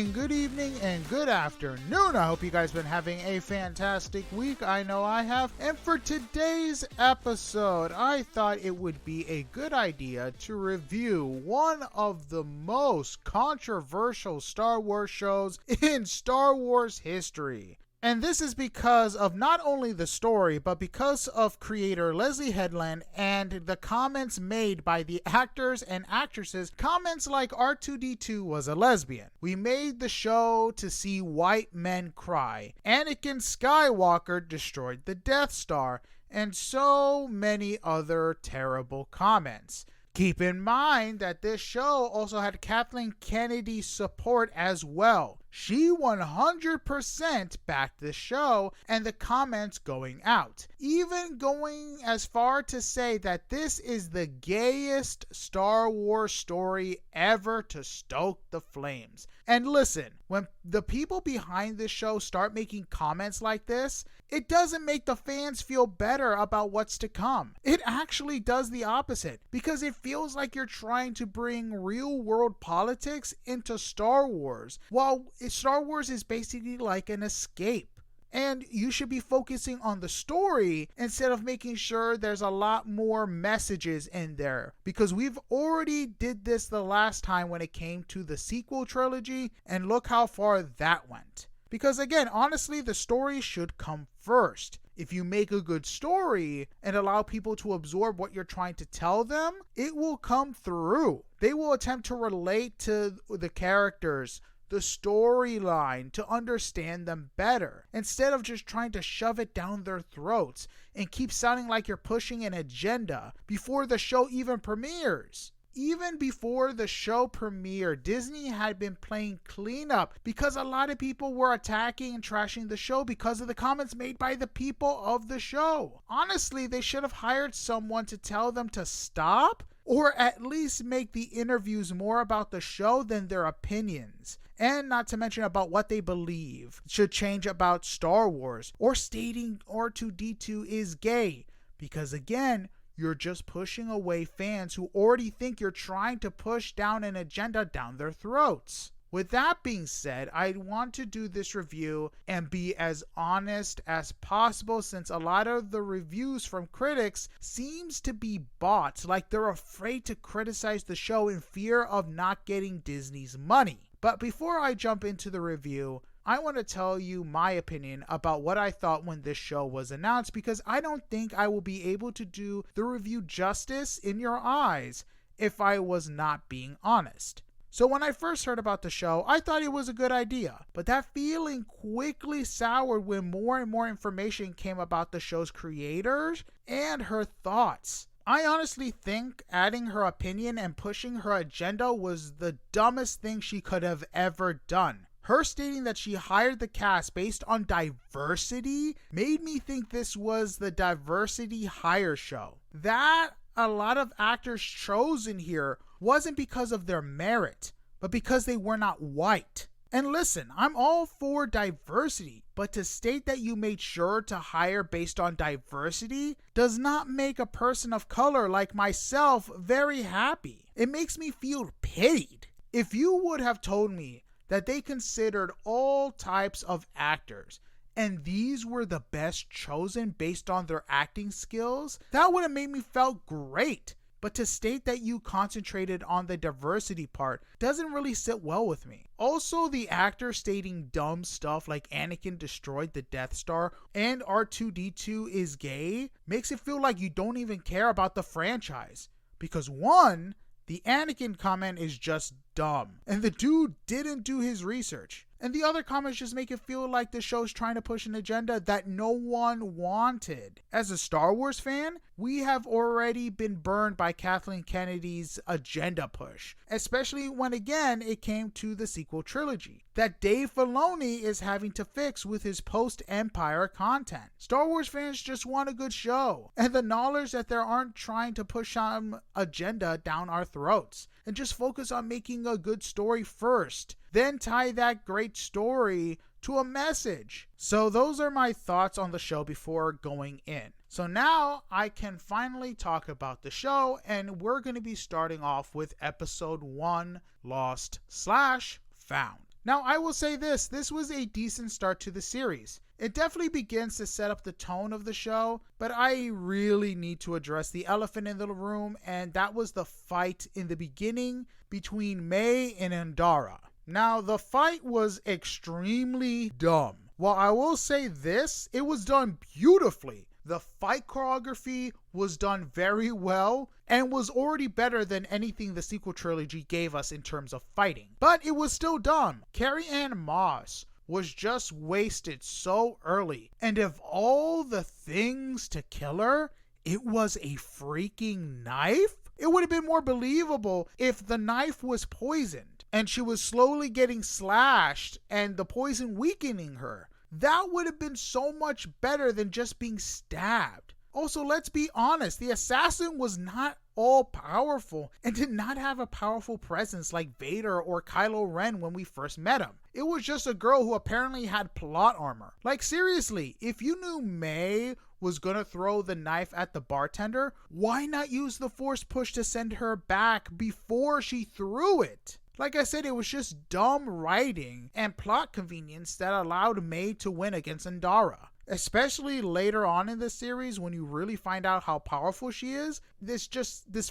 morning, good evening, and good afternoon. I hope you guys been having a fantastic week. I know I have. And for today's episode, I thought it would be a good idea to review one of the most controversial Star Wars shows in Star Wars history. And this is because of not only the story, but because of creator Leslie Headland and the comments made by the actors and actresses. Comments like R2-D2 was a lesbian. We made the show to see white men cry. Anakin Skywalker destroyed the Death Star. And so many other terrible comments. Keep in mind that this show also had Kathleen Kennedy's support as well. She 100% backed the show and the comments going out. Even going as far to say that this is the gayest Star Wars story ever to stoke the flames. And listen, when the people behind this show start making comments like this, it doesn't make the fans feel better about what's to come. It actually does the opposite, because it feels like you're trying to bring real world politics into Star Wars, while Star Wars is basically like an escape. And you should be focusing on the story instead of making sure there's a lot more messages in there. Because we've already did this the last time when it came to the sequel trilogy, and look how far that went. Because again, honestly, the story should come first. If you make a good story and allow people to absorb what you're trying to tell them, it will come through. They will attempt to relate to the characters, the storyline, to understand them better, instead of just trying to shove it down their throats and keep sounding like you're pushing an agenda before the show even premieres. Even before the show premiered, Disney had been playing cleanup because a lot of people were attacking and trashing the show because of the comments made by the people of the show. Honestly, they should have hired someone to tell them to stop, or at least make the interviews more about the show than their opinions. And not to mention about what they believe should change about Star Wars, or stating R2-D2 is gay. Because again, you're just pushing away fans who already think you're trying to push down an agenda down their throats. With that being said, I want to do this review and be as honest as possible, since a lot of the reviews from critics seems to be bots, like they're afraid to criticize the show in fear of not getting Disney's money. But before I jump into the review, I want to tell you my opinion about what I thought when this show was announced, because I don't think I will be able to do the review justice in your eyes if I was not being honest. So when I first heard about the show, I thought it was a good idea, but that feeling quickly soured when more and more information came about the show's creators and her thoughts. I honestly think adding her opinion and pushing her agenda was the dumbest thing she could have ever done. Her stating that she hired the cast based on diversity made me think this was the diversity hire show. That a lot of actors chosen here wasn't because of their merit, but because they were not white. And listen, I'm all for diversity, but to state that you made sure to hire based on diversity does not make a person of color like myself very happy. It makes me feel pitied. If you would have told me that they considered all types of actors and these were the best chosen based on their acting skills, that would have made me feel great. But to state that you concentrated on the diversity part doesn't really sit well with me. Also, the actor stating dumb stuff like Anakin destroyed the Death Star and R2-D2 is gay makes it feel like you don't even care about the franchise. Because one, the Anakin comment is just dumb, and the dude didn't do his research. And the other comments just make it feel like the show's trying to push an agenda that no one wanted. As a Star Wars fan, we have already been burned by Kathleen Kennedy's agenda push, especially when again it came to the sequel trilogy that Dave Filoni is having to fix with his post-Empire content. Star Wars fans just want a good show, and the knowledge that they aren't trying to push some agenda down our throats, and just focus on making a good story first, then tie that great story to a message. So those are my thoughts on the show before going in. So now I can finally talk about the show, and we're going to be starting off with episode 1, Lost/Found. Now, I will say this was a decent start to the series. It definitely begins to set up the tone of the show, but I really need to address the elephant in the room, and that was the fight in the beginning between May and Andara. Now, the fight was extremely dumb. While I will say this, it was done beautifully. The fight choreography was done very well and was already better than anything the sequel trilogy gave us in terms of fighting. But it was still dumb. Carrie Ann Moss was just wasted so early. And of all the things to kill her, it was a freaking knife? It would have been more believable if the knife was poisoned and she was slowly getting slashed and the poison weakening her. That would have been so much better than just being stabbed. Also, let's be honest, the assassin was not all powerful and did not have a powerful presence like Vader or Kylo Ren when we first met him. It was just a girl who apparently had plot armor. Like seriously, if you knew May was gonna throw the knife at the bartender, why not use the force push to send her back before she threw it? Like I said, it was just dumb writing and plot convenience that allowed May to win against Andara. Especially later on in the series, when you really find out how powerful she is, this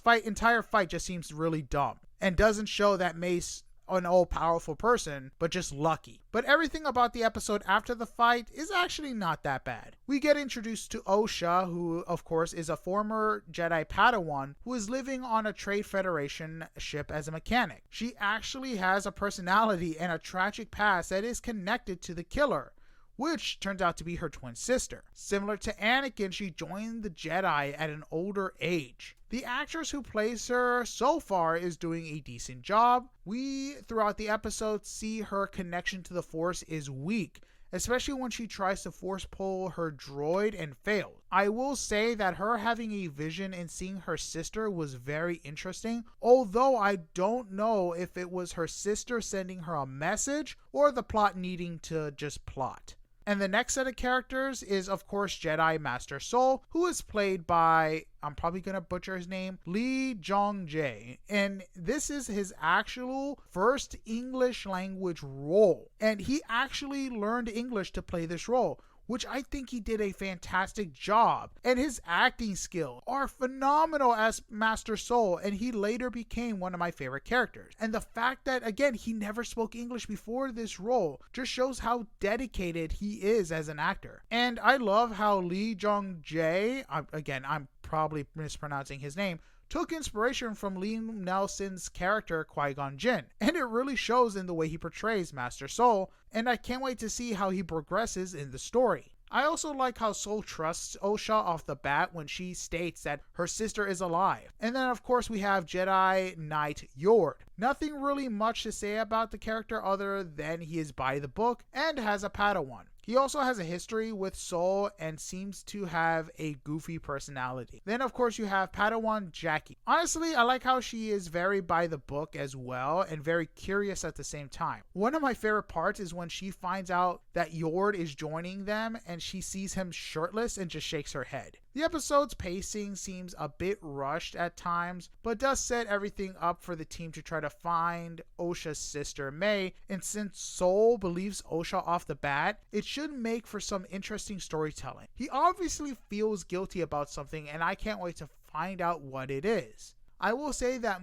entire fight just seems really dumb and doesn't show that May's an all-powerful person, but just lucky. But everything about the episode after the fight is actually not that bad. We get introduced to Osha, who of course is a former Jedi Padawan who is living on a Trade Federation ship as a mechanic. She actually has a personality and a tragic past that is connected to the killer, which turns out to be her twin sister. Similar to Anakin, she joined the Jedi at an older age. The actress who plays her so far is doing a decent job. We, throughout the episode, see her connection to the Force is weak, especially when she tries to force pull her droid and fails. I will say that her having a vision and seeing her sister was very interesting, although I don't know if it was her sister sending her a message or the plot needing to just plot. And the next set of characters is, of course, Jedi Master Soul, who is played by, I'm probably going to butcher his name, Lee Jong-jae. And this is his actual first English language role. And he actually learned English to play this role, which I think he did a fantastic job. And his acting skills are phenomenal as Master Soul, and he later became one of my favorite characters. And the fact that, again, he never spoke English before this role just shows how dedicated he is as an actor. And I love how Lee Jong-jae, I'm probably mispronouncing his name, took inspiration from Liam Nelson's character Qui-Gon Jinn, and it really shows in the way he portrays Master Soul, and I can't wait to see how he progresses in the story. I also like how Soul trusts Osha off the bat when she states that her sister is alive. And then of course we have Jedi Knight Yord. Nothing really much to say about the character other than he is by the book and has a Padawan. He also has a history with Soul and seems to have a goofy personality. Then of course you have Padawan Jackie. Honestly, I like how she is very by the book as well and very curious at the same time. One of my favorite parts is when she finds out that Yord is joining them and she sees him shirtless and just shakes her head. The episode's pacing seems a bit rushed at times, but does set everything up for the team to try to find Osha's sister May, and since Soul believes Osha off the bat, it should make for some interesting storytelling. He obviously feels guilty about something, and I can't wait to find out what it is. I will say that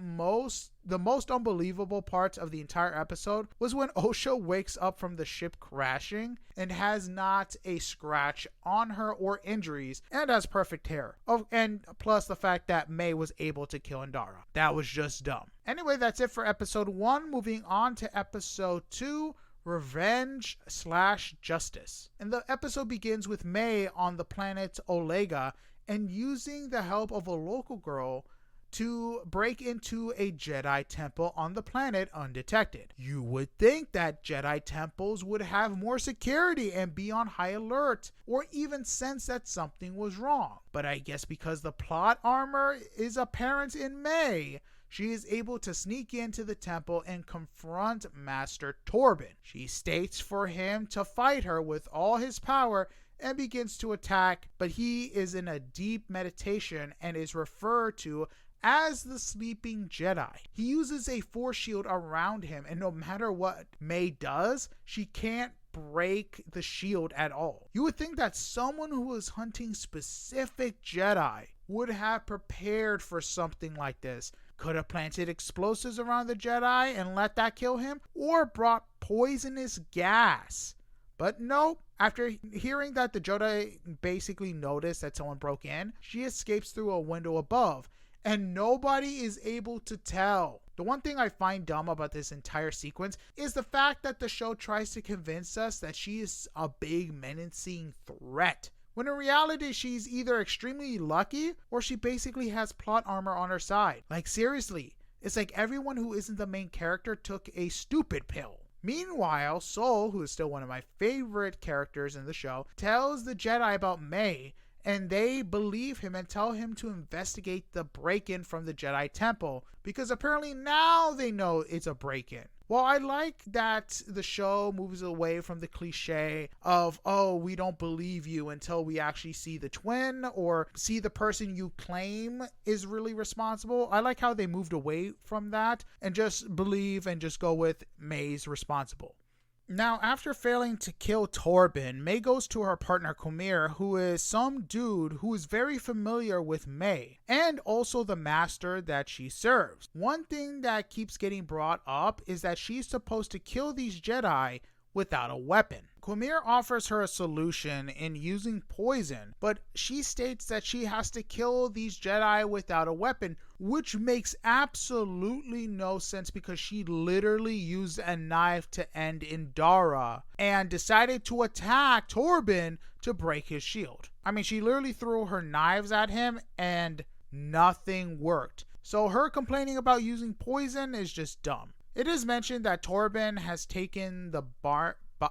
the most unbelievable parts of the entire episode was when Osha wakes up from the ship crashing and has not a scratch on her or injuries and has perfect hair. Oh, and plus the fact that May was able to kill Andara. That was just dumb. Anyway, that's it for episode 1. Moving on to episode 2. Revenge/Justice. And the episode begins with May on the planet Olega and using the help of a local girl to break into a Jedi temple on the planet undetected. You would think that Jedi temples would have more security and be on high alert, or even sense that something was wrong. But I guess because the plot armor is apparent in May, she is able to sneak into the temple and confront Master Torben. She states for him to fight her with all his power and begins to attack, but he is in a deep meditation and is referred to as the sleeping Jedi. He uses a force shield around him, and no matter what May does, she can't break the shield at all. You would think that someone who was hunting specific Jedi would have prepared for something like this. Could have planted explosives around the Jedi and let that kill him, or brought poisonous gas. But no, after hearing that the Jedi basically noticed that someone broke in, she escapes through a window above, and nobody is able to tell. The one thing I find dumb about this entire sequence is the fact that the show tries to convince us that she is a big menacing threat, when in reality she's either extremely lucky or she basically has plot armor on her side. Like seriously, it's like everyone who isn't the main character took a stupid pill. Meanwhile, Sol, who is still one of my favorite characters in the show, tells the Jedi about May, and they believe him and tell him to investigate the break-in from the Jedi Temple, because apparently now they know it's a break-in. Well, I like that the show moves away from the cliche of, oh, we don't believe you until we actually see the twin or see the person you claim is really responsible. I like how they moved away from that and just believe and just go with May's responsible. Now, after failing to kill Torben, May goes to her partner Quamir, who is some dude who is very familiar with May, and also the master that she serves. One thing that keeps getting brought up is that she's supposed to kill these Jedi without a weapon. Quamir offers her a solution in using poison, but she states that she has to kill these Jedi without a weapon, which makes absolutely no sense because she literally used a knife to end Indara and decided to attack Torben to break his shield. I mean, she literally threw her knives at him and nothing worked. So her complaining about using poison is just dumb. It is mentioned that Torben has taken the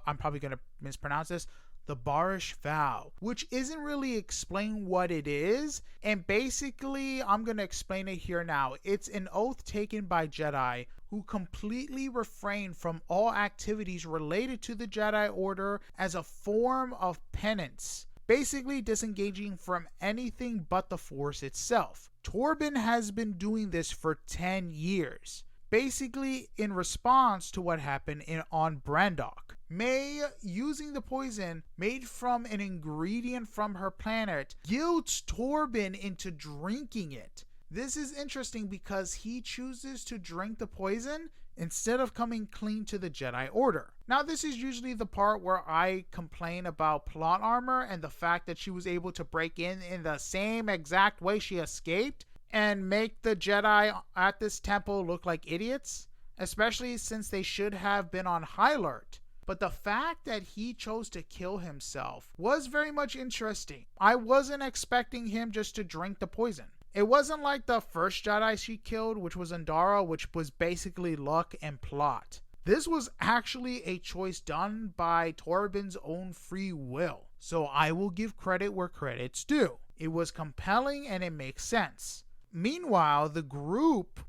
I'm probably going to mispronounce this, the Barish Vow, which isn't really explained what it is, and basically I'm going to explain it here now. It's an oath taken by Jedi who completely refrain from all activities related to the Jedi Order as a form of penance, basically disengaging from anything but the Force itself. Torben has been doing this for 10 years. Basically in response to what happened on Brandok. May, using the poison made from an ingredient from her planet, guilts Torben into drinking it. This is interesting because he chooses to drink the poison instead of coming clean to the Jedi Order. Now, this is usually the part where I complain about plot armor and the fact that she was able to break in the same exact way she escaped and make the Jedi at this temple look like idiots, especially since they should have been on high alert. But the fact that he chose to kill himself was very much interesting. I wasn't expecting him just to drink the poison. It wasn't like the first Jedi she killed, which was Indara, which was basically luck and plot. This was actually a choice done by Torben's own free will. So I will give credit where credit's due. It was compelling and it makes sense. Meanwhile, the group,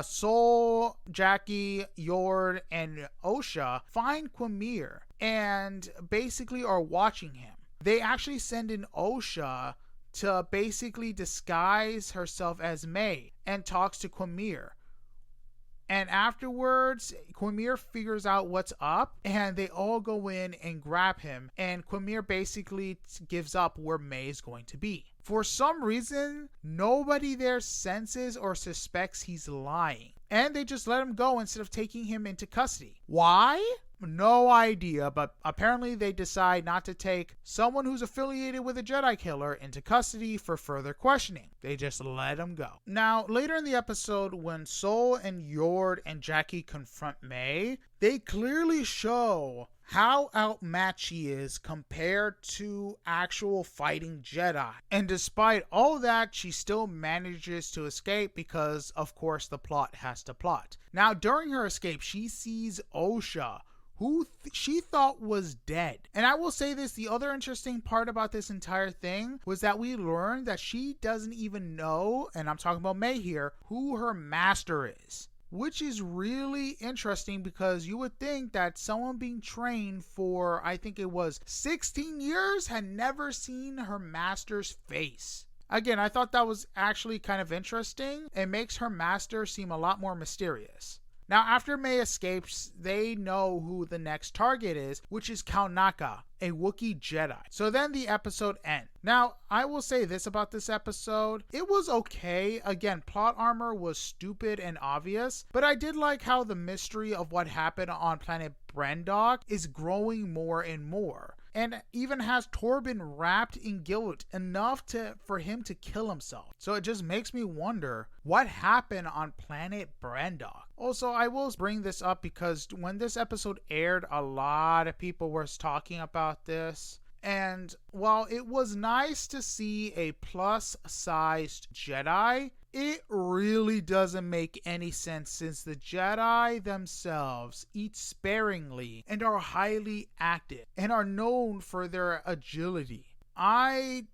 Sol, Jackie, Yord, and Osha, find Quamir and basically are watching him. They actually send in Osha to basically disguise herself as May and talks to Quamir. And afterwards, Quamir figures out what's up and they all go in and grab him. And Quamir basically gives up where May is going to be. For some reason, nobody there senses or suspects he's lying. And they just let him go instead of taking him into custody. Why? No idea, but apparently they decide not to take someone who's affiliated with a Jedi killer into custody for further questioning. They just let him go. Now, later in the episode, when Sol and Yord and Jackie confront May, they clearly show how outmatched she is compared to actual fighting Jedi. And despite all that, she still manages to escape because, of course, the plot has to plot. Now, during her escape, she sees Osha, who she thought was dead. And I will say this, the other interesting part about this entire thing was that we learned that she doesn't even know, and I'm talking about May here, who her master is. Which is really interesting because you would think that someone being trained for, I think it was 16 years, had never seen her master's face. Again, I thought that was actually kind of interesting. It makes her master seem a lot more mysterious. Now, after Mei escapes, they know who the next target is, which is Kaunaka, a Wookiee Jedi. So then the episode ends. Now, I will say this about this episode. It was okay. Again, plot armor was stupid and obvious, but I did like how the mystery of what happened on planet Brendok is growing more and more. And even has Torben wrapped in guilt enough for him to kill himself. So it just makes me wonder what happened on planet Brendok. Also, I will bring this up because when this episode aired, a lot of people were talking about this. And while it was nice to see a plus-sized Jedi, it really doesn't make any sense since the Jedi themselves eat sparingly and are highly active and are known for their agility. I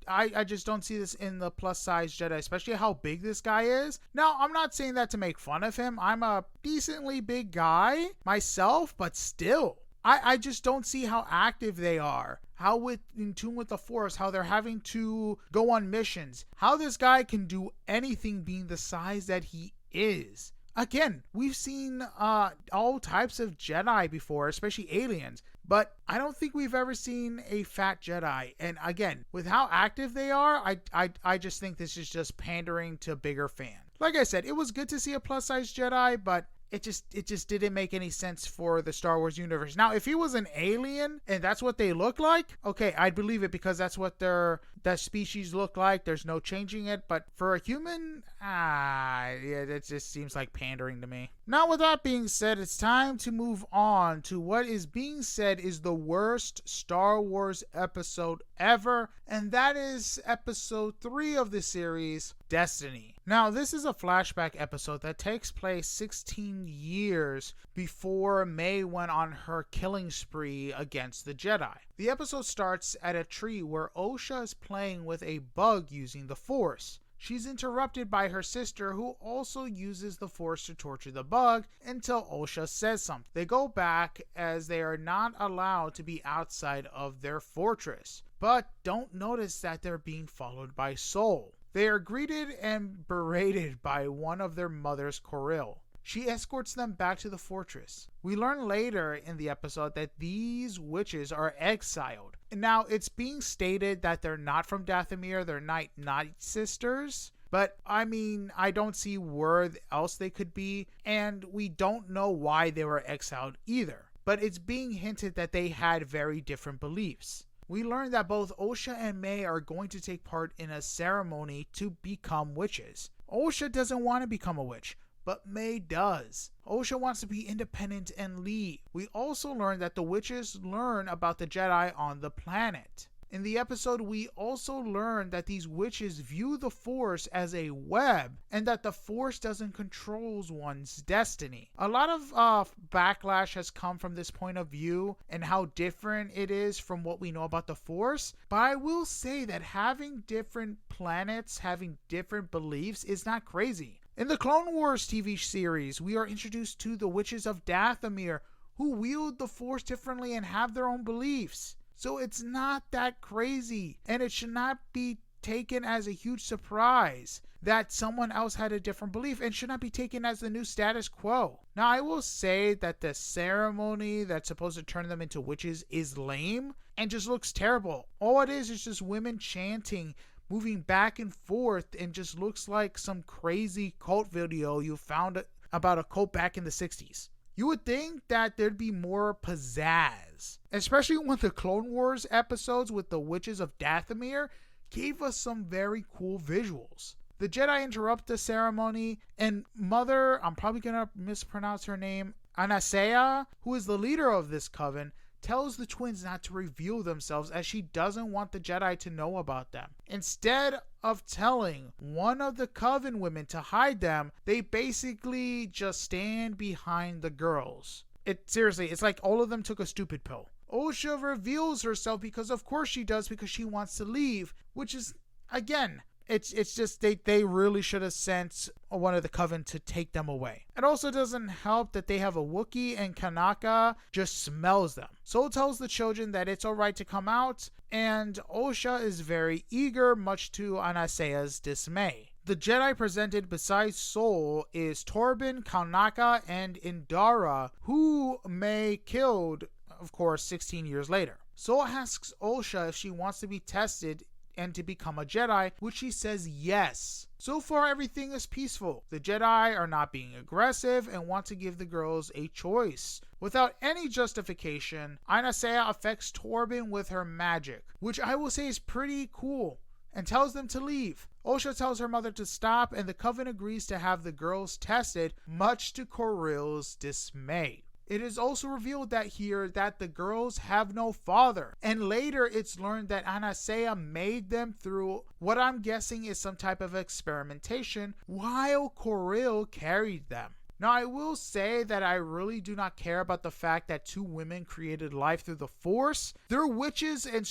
just don't see this in the plus-size Jedi, especially how big this guy is. Now, I'm not saying that to make fun of him. I'm a decently big guy myself, but still. I just don't see how active they are, how in tune with the Force, how they're having to go on missions, how this guy can do anything being the size that he is. Again, we've seen all types of Jedi before, especially aliens, but I don't think we've ever seen a fat Jedi. And again, with how active they are, I just think this is just pandering to bigger fans. Like I said, it was good to see a plus-size Jedi, but it just didn't make any sense for the Star Wars universe. Now, if he was an alien and that's what they look like, okay, I'd believe it because that's what that species look like. There's no changing it. But for a human, yeah, it just seems like pandering to me. Now, with that being said, it's time to move on to what is being said is the worst Star Wars episode ever, and that is episode 3 of the series, Destiny. Now, this is a flashback episode that takes place 16 years before Mei went on her killing spree against the Jedi. The episode starts at a tree where Osha is playing with a bug using the Force. She's interrupted by her sister, who also uses the Force to torture the bug until Osha says something. They go back as they are not allowed to be outside of their fortress, but don't notice that they're being followed by Soul. They are greeted and berated by one of their mothers, Coril. She escorts them back to the fortress. We learn later in the episode that these witches are exiled. Now, it's being stated that they're not from Dathomir, they're Night Sisters. But, I mean, I don't see where else they could be, and we don't know why they were exiled either. But it's being hinted that they had very different beliefs. We learn that both Osha and Mei are going to take part in a ceremony to become witches. Osha doesn't want to become a witch, but Mei does. Osha wants to be independent and lead. We also learn that the witches learn about the Jedi on the planet. In the episode, we also learn that these witches view the Force as a web and that the Force doesn't control one's destiny. A lot of backlash has come from this point of view and how different it is from what we know about the Force. But I will say that having different planets, having different beliefs is not crazy. In the Clone Wars TV series, we are introduced to the witches of Dathomir who wield the Force differently and have their own beliefs. So it's not that crazy, and it should not be taken as a huge surprise that someone else had a different belief, and should not be taken as the new status quo. Now, I will say that the ceremony that's supposed to turn them into witches is lame and just looks terrible. All it is just women chanting, moving back and forth, and just looks like some crazy cult video you found about a cult back in the 60s. You would think that there'd be more pizzazz, especially when the Clone Wars episodes with the Witches of Dathomir gave us some very cool visuals. The Jedi interrupt the ceremony, and Mother, I'm probably going to mispronounce her name, Anasea, who is the leader of this coven, tells the twins not to reveal themselves as she doesn't want the Jedi to know about them. Instead of telling one of the coven women to hide them, they basically just stand behind the girls. Seriously, it's like all of them took a stupid pill. Osha reveals herself because of course she does, because she wants to leave, which is, again, It's just they really should have sent one of the Coven to take them away. It also doesn't help that they have a Wookiee and Kanaka just smells them. Soul tells the children that it's alright to come out, and Osha is very eager, much to Anasea's dismay. The Jedi presented besides Soul is Torben, Kanaka, and Indara, who May killed, of course, 16 years later. Soul asks Osha if she wants to be tested and to become a Jedi, which she says yes. So far, everything is peaceful. The Jedi are not being aggressive and want to give the girls a choice. Without any justification, Anasea affects Torben with her magic, which I will say is pretty cool, and tells them to leave. Osha tells her mother to stop, and the Coven agrees to have the girls tested, much to Korill's dismay. It is also revealed that the girls have no father, and later it's learned that Anasea made them through what I'm guessing is some type of experimentation while Korill carried them. Now, I will say that I really do not care about the fact that two women created life through the Force. They're witches and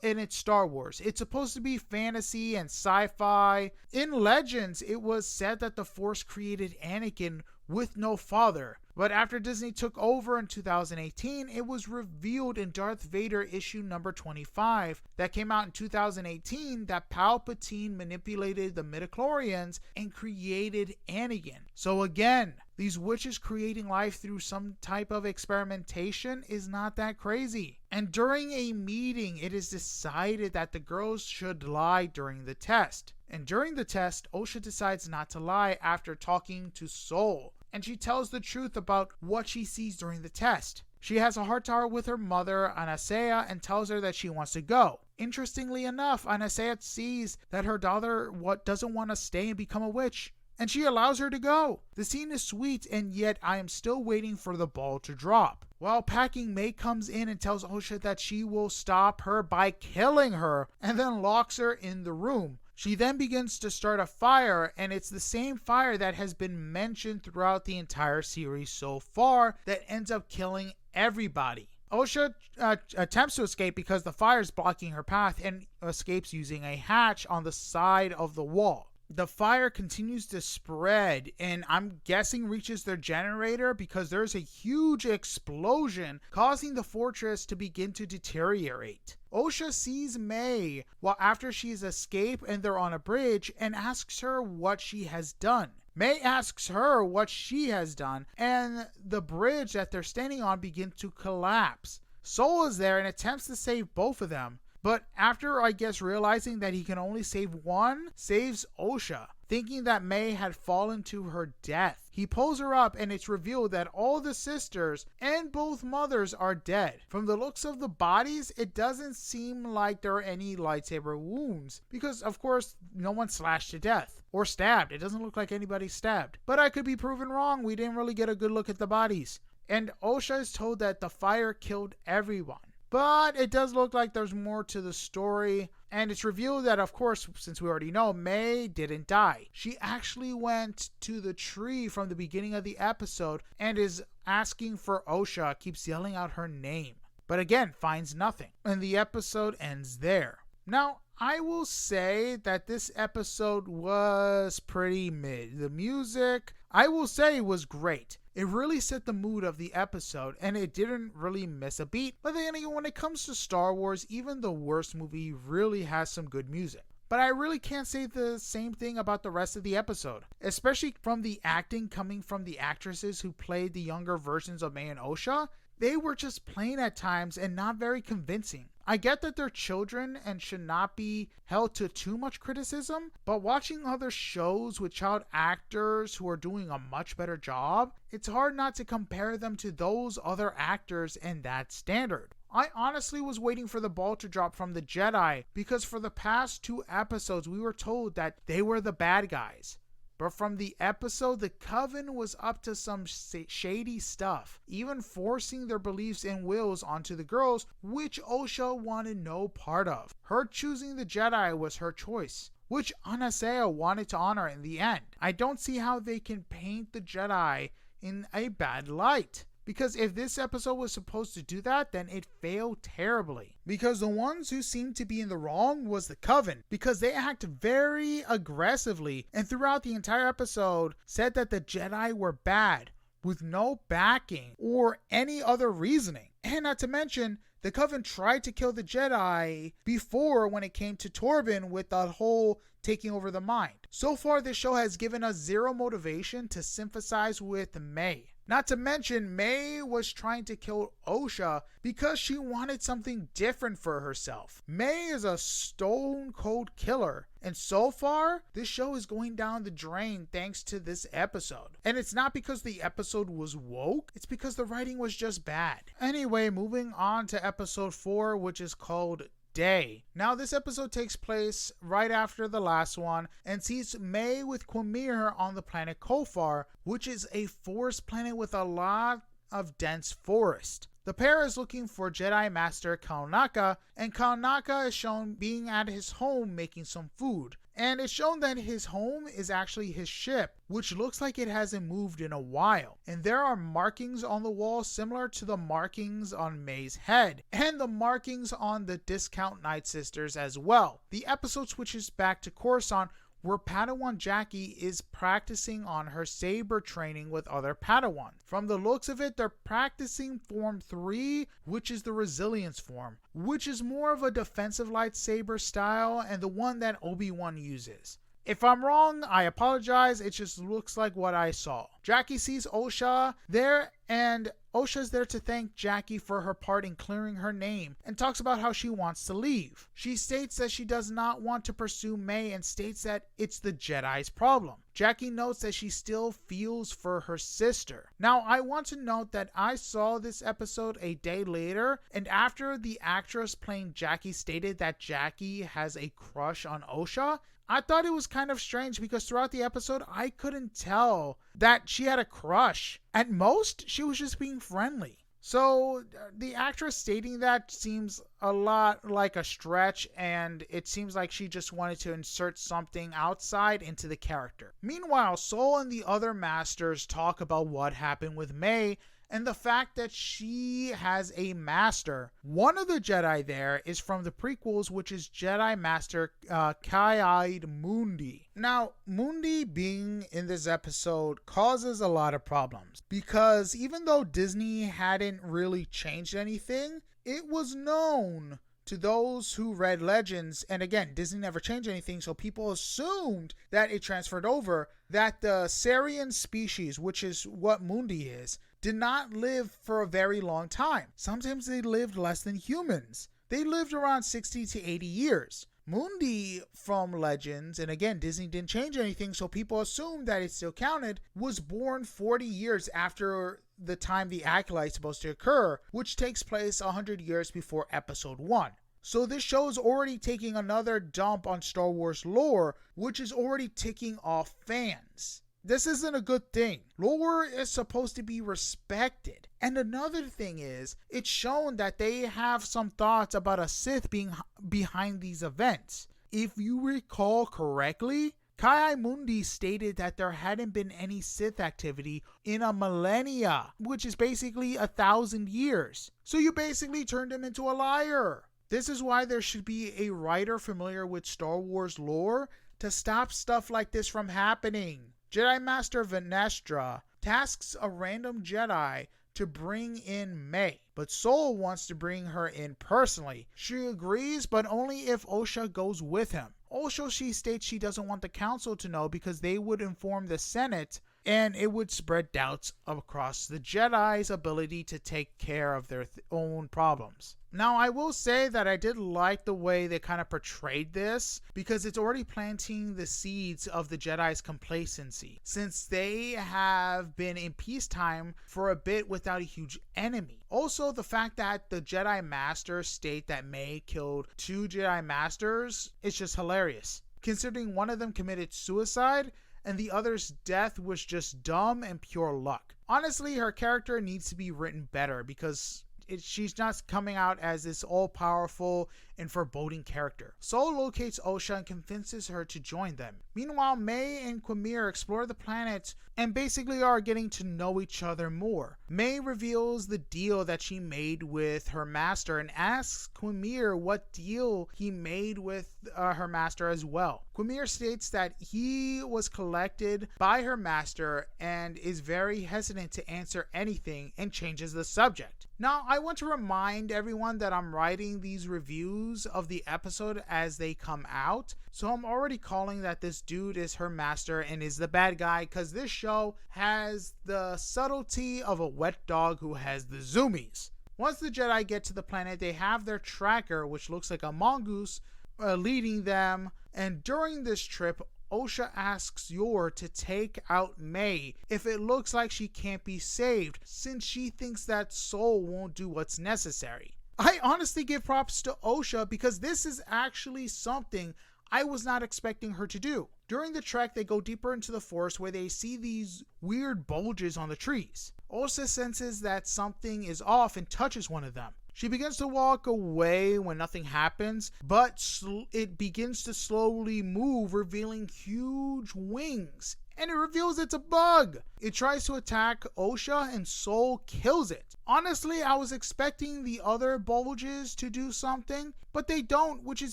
it's Star Wars. It's supposed to be fantasy and sci-fi. In Legends, it was said that the Force created Anakin with no father. But after Disney took over in 2018, it was revealed in Darth Vader issue number 25 that came out in 2018 that Palpatine manipulated the midichlorians and created Anakin. So again, these witches creating life through some type of experimentation is not that crazy. And during a meeting, it is decided that the girls should lie during the test. And during the test, Osha decides not to lie after talking to Soul. And she tells the truth about what she sees during the test. She has a heart-to-heart with her mother, Anasea, and tells her that she wants to go. Interestingly enough, Anasea sees that her daughter doesn't want to stay and become a witch, and she allows her to go. The scene is sweet, and yet I am still waiting for the ball to drop. While packing, May comes in and tells Osha that she will stop her by killing her, and then locks her in the room. She then begins to start a fire, and it's the same fire that has been mentioned throughout the entire series so far that ends up killing everybody. Osha attempts to escape because the fire is blocking her path and escapes using a hatch on the side of the wall. The fire continues to spread, and I'm guessing reaches their generator because there's a huge explosion causing the fortress to begin to deteriorate. Osha sees May after she's escaped and they're on a bridge and asks her what she has done. May asks her what she has done, and the bridge that they're standing on begins to collapse. Soul is there and attempts to save both of them. But after, I guess, realizing that he can only save one, saves Osha, thinking that May had fallen to her death. He pulls her up and it's revealed that all the sisters and both mothers are dead. From the looks of the bodies, it doesn't seem like there are any lightsaber wounds because, of course, no one slashed to death or stabbed. It doesn't look like anybody stabbed. But I could be proven wrong. We didn't really get a good look at the bodies. And Osha is told that the fire killed everyone. But it does look like there's more to the story, and it's revealed that, of course, since we already know, May didn't die. She actually went to the tree from the beginning of the episode and is asking for Osha, keeps yelling out her name, but again, finds nothing. And the episode ends there. Now, I will say that this episode was pretty mid. The music, I will say, was great. It really set the mood of the episode, and it didn't really miss a beat. But then again, when it comes to Star Wars, even the worst movie really has some good music. But I really can't say the same thing about the rest of the episode, especially from the acting coming from the actresses who played the younger versions of May and Osha. They were just plain at times and not very convincing. I get that they're children and should not be held to too much criticism, but watching other shows with child actors who are doing a much better job, it's hard not to compare them to those other actors and that standard. I honestly was waiting for the ball to drop from the Jedi because for the past 2 episodes we were told that they were the bad guys. But from the episode, the Coven was up to some shady stuff, even forcing their beliefs and wills onto the girls, which Osha wanted no part of. Her choosing the Jedi was her choice, which Anasea wanted to honor in the end. I don't see how they can paint the Jedi in a bad light. because if this episode was supposed to do that, then it failed terribly. Because the ones who seemed to be in the wrong was the Coven, because they act very aggressively and throughout the entire episode said that the Jedi were bad with no backing or any other reasoning. And not to mention, the Coven tried to kill the Jedi before when it came to Torben with the whole taking over the mind. So far, this show has given us zero motivation to sympathize with May. Not to mention, May was trying to kill Osha because she wanted something different for herself. May is a stone cold killer, and so far, this show is going down the drain thanks to this episode. And it's not because the episode was woke, it's because the writing was just bad. Anyway, moving on to episode 4, which is called Day. Now, this episode takes place right after the last one and sees May with Quamir on the planet Kofar, which is a forest planet with a lot of dense forest. The pair is looking for Jedi Master Kaunaka, and Kaunaka is shown being at his home making some food. And it's shown that his home is actually his ship, which looks like it hasn't moved in a while. And there are markings on the wall similar to the markings on May's head, and the markings on the Discount Night Sisters as well. The episode switches back to Coruscant, where Padawan Jackie is practicing on her saber training with other Padawans. From the looks of it, they're practicing Form 3, which is the Resilience form, which is more of a defensive lightsaber style and the one that Obi-Wan uses. If I'm wrong, I apologize, it just looks like what I saw. Jackie sees Osha there, and Osha's there to thank Jackie for her part in clearing her name and talks about how she wants to leave. She states that she does not want to pursue May and states that it's the Jedi's problem. Jackie notes that she still feels for her sister. Now, I want to note that I saw this episode a day later, and after the actress playing Jackie stated that Jackie has a crush on Osha, I thought it was kind of strange because throughout the episode, I couldn't tell that she had a crush. At most, she was just being friendly. So the actress stating that seems a lot like a stretch, and it seems like she just wanted to insert something outside into the character. Meanwhile, Sol and the other masters talk about what happened with May and the fact that she has a master. One of the Jedi there is from the prequels, which is Jedi Master Ki-Adi Mundi. Now, Mundi being in this episode causes a lot of problems, because even though Disney hadn't really changed anything, it was known to those who read Legends, and again, Disney never changed anything, so people assumed that it transferred over, that the Sarian species, which is what Mundi is, did not live for a very long time. Sometimes they lived less than humans. They lived around 60 to 80 years. Mundi from Legends, and again, Disney didn't change anything, so people assumed that it still counted, was born 40 years after the time the Acolyte is supposed to occur, which takes place 100 years before Episode 1. So this show is already taking another dump on Star Wars lore, which is already ticking off fans. This isn't a good thing. Lore is supposed to be respected. And another thing is, it's shown that they have some thoughts about a Sith being behind these events. If you recall correctly, Ki-Adi stated that there hadn't been any Sith activity in a millennia, which is basically 1,000 years. So you basically turned him into a liar. This is why there should be a writer familiar with Star Wars lore to stop stuff like this from happening. Jedi Master Venestra tasks a random Jedi to bring in May, but Sol wants to bring her in personally. She agrees, but only if Osha goes with him. Also, she states she doesn't want the Council to know because they would inform the Senate and it would spread doubts across the Jedi's ability to take care of their own problems. Now, I will say that I did like the way they kind of portrayed this, because it's already planting the seeds of the Jedi's complacency, since they have been in peacetime for a bit without a huge enemy. Also, the fact that the Jedi Masters state that May killed 2 Jedi Masters is just hilarious, considering one of them committed suicide and the other's death was just dumb and pure luck. Honestly, her character needs to be written better, because she's not coming out as this all-powerful and foreboding character. Sol locates Osha and convinces her to join them. Meanwhile, May and Quamir explore the planet and basically are getting to know each other more. May reveals the deal that she made with her master and asks Quamir what deal he made with her master as well. Quamir states that he was collected by her master and is very hesitant to answer anything and changes the subject. Now, I want to remind everyone that I'm writing these reviews of the episode as they come out, so I'm already calling that this dude is her master and is the bad guy, because this show has the subtlety of a wet dog who has the zoomies. Once the Jedi get to the planet, they have their tracker, which looks like a mongoose, leading them, and during this trip, Osha asks Yor to take out May if it looks like she can't be saved, since she thinks that Sol won't do what's necessary. I honestly give props to Osha because this is actually something I was not expecting her to do. During the trek, they go deeper into the forest where they see these weird bulges on the trees. Osha senses that something is off and touches one of them. She begins to walk away when nothing happens, but it begins to slowly move, revealing huge wings. And it reveals it's a bug. It tries to attack Osha and Sol kills it. Honestly, I was expecting the other bulges to do something, but they don't, which is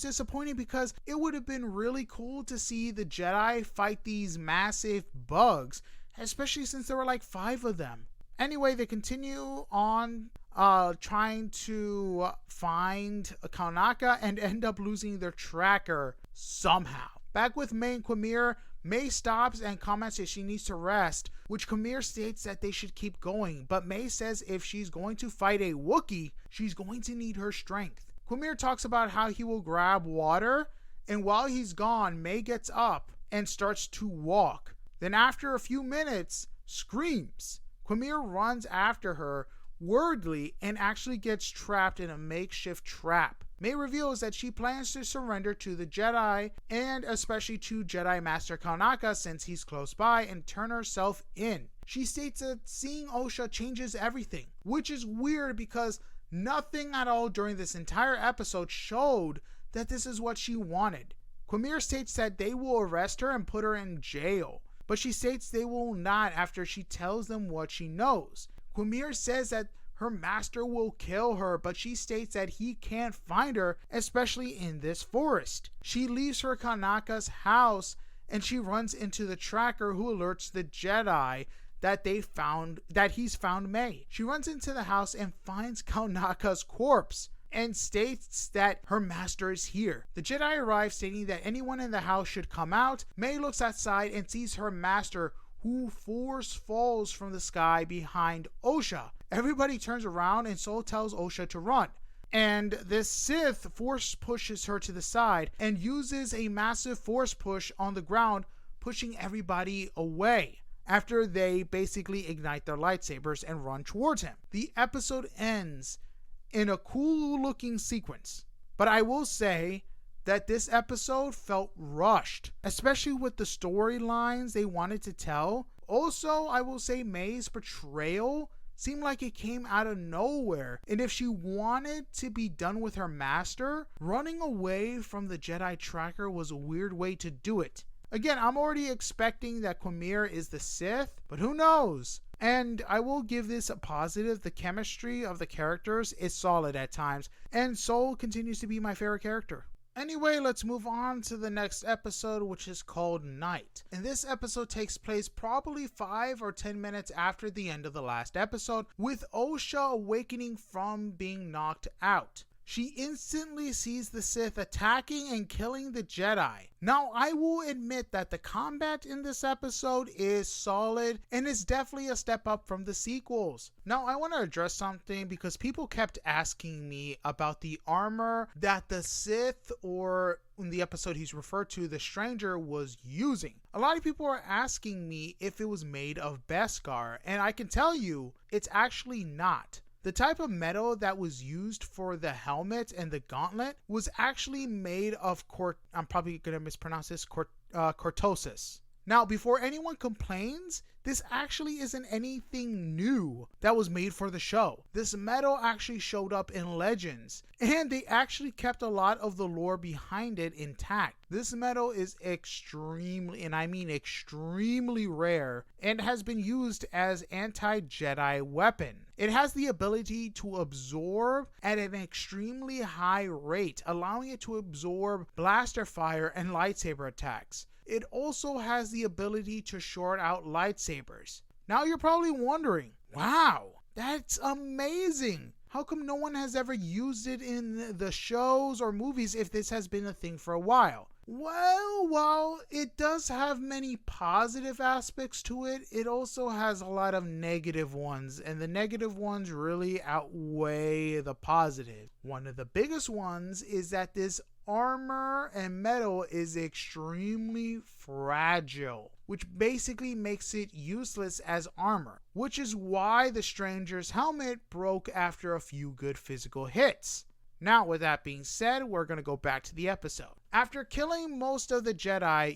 disappointing because it would have been really cool to see the Jedi fight these massive bugs, especially since there were like 5 of them. Anyway, they continue on trying to find Kaunaka and end up losing their tracker somehow. Back with May and Quamir, May stops and comments that she needs to rest, which Quamir states that they should keep going, but May says if she's going to fight a Wookiee, she's going to need her strength. Quamir talks about how he will grab water, and while he's gone, May gets up and starts to walk. Then after a few minutes, screams. Quamir runs after her, wordly, and actually gets trapped in a makeshift trap. May reveals that she plans to surrender to the Jedi, and especially to Jedi Master Kaunaka since he's close by, and turn herself in. She states that seeing Osha changes everything, which is weird because nothing at all during this entire episode showed that this is what she wanted. Quamir states that they will arrest her and put her in jail, but she states they will not after she tells them what she knows. Quamir says that her master will kill her, but she states that he can't find her, especially in this forest. She leaves for Kaunaka's house and she runs into the tracker who alerts the Jedi that he's found May. She runs into the house and finds Kaunaka's corpse and states that her master is here. The Jedi arrive stating that anyone in the house should come out. May looks outside and sees her master, who force falls from the sky behind Osha. Everybody turns around and Sol tells Osha to run. And this Sith force pushes her to the side and uses a massive force push on the ground, pushing everybody away after they basically ignite their lightsabers and run towards him. The episode ends in a cool looking sequence, but I will say that this episode felt rushed, especially with the storylines they wanted to tell. Also, I will say May's portrayal seemed like it came out of nowhere, and if she wanted to be done with her master, running away from the Jedi tracker was a weird way to do it. Again, I'm already expecting that Quamir is the Sith, but who knows? And I will give this a positive. The chemistry of the characters is solid at times, and Sol continues to be my favorite character. Anyway, let's move on to the next episode, which is called Night. And this episode takes place probably 5 or 10 minutes after the end of the last episode, with Osha awakening from being knocked out. She instantly sees the Sith attacking and killing the Jedi. Now, I will admit that the combat in this episode is solid and is definitely a step up from the sequels. Now, I want to address something because people kept asking me about the armor that the Sith, or in the episode he's referred to, the Stranger, was using. A lot of people are asking me if it was made of Beskar, and I can tell you it's actually not. The type of metal that was used for the helmet and the gauntlet was actually made of I'm probably going to mispronounce this, cortosis. Now, before anyone complains, this actually isn't anything new that was made for the show. This metal actually showed up in Legends, and they actually kept a lot of the lore behind it intact. This metal is extremely, and I mean extremely rare, and has been used as anti-Jedi weapon. It has the ability to absorb at an extremely high rate, allowing it to absorb blaster fire and lightsaber attacks. It also has the ability to short out lightsabers. Now you're probably wondering, wow, that's amazing. How come no one has ever used it in the shows or movies if this has been a thing for a while? Well, while it does have many positive aspects to it, it also has a lot of negative ones, and the negative ones really outweigh the positive. One of the biggest ones is that this armor and metal is extremely fragile, which basically makes it useless as armor, which is why the stranger's helmet broke after a few good physical hits. Now, with that being said, we're going to go back to the episode. After killing most of the Jedi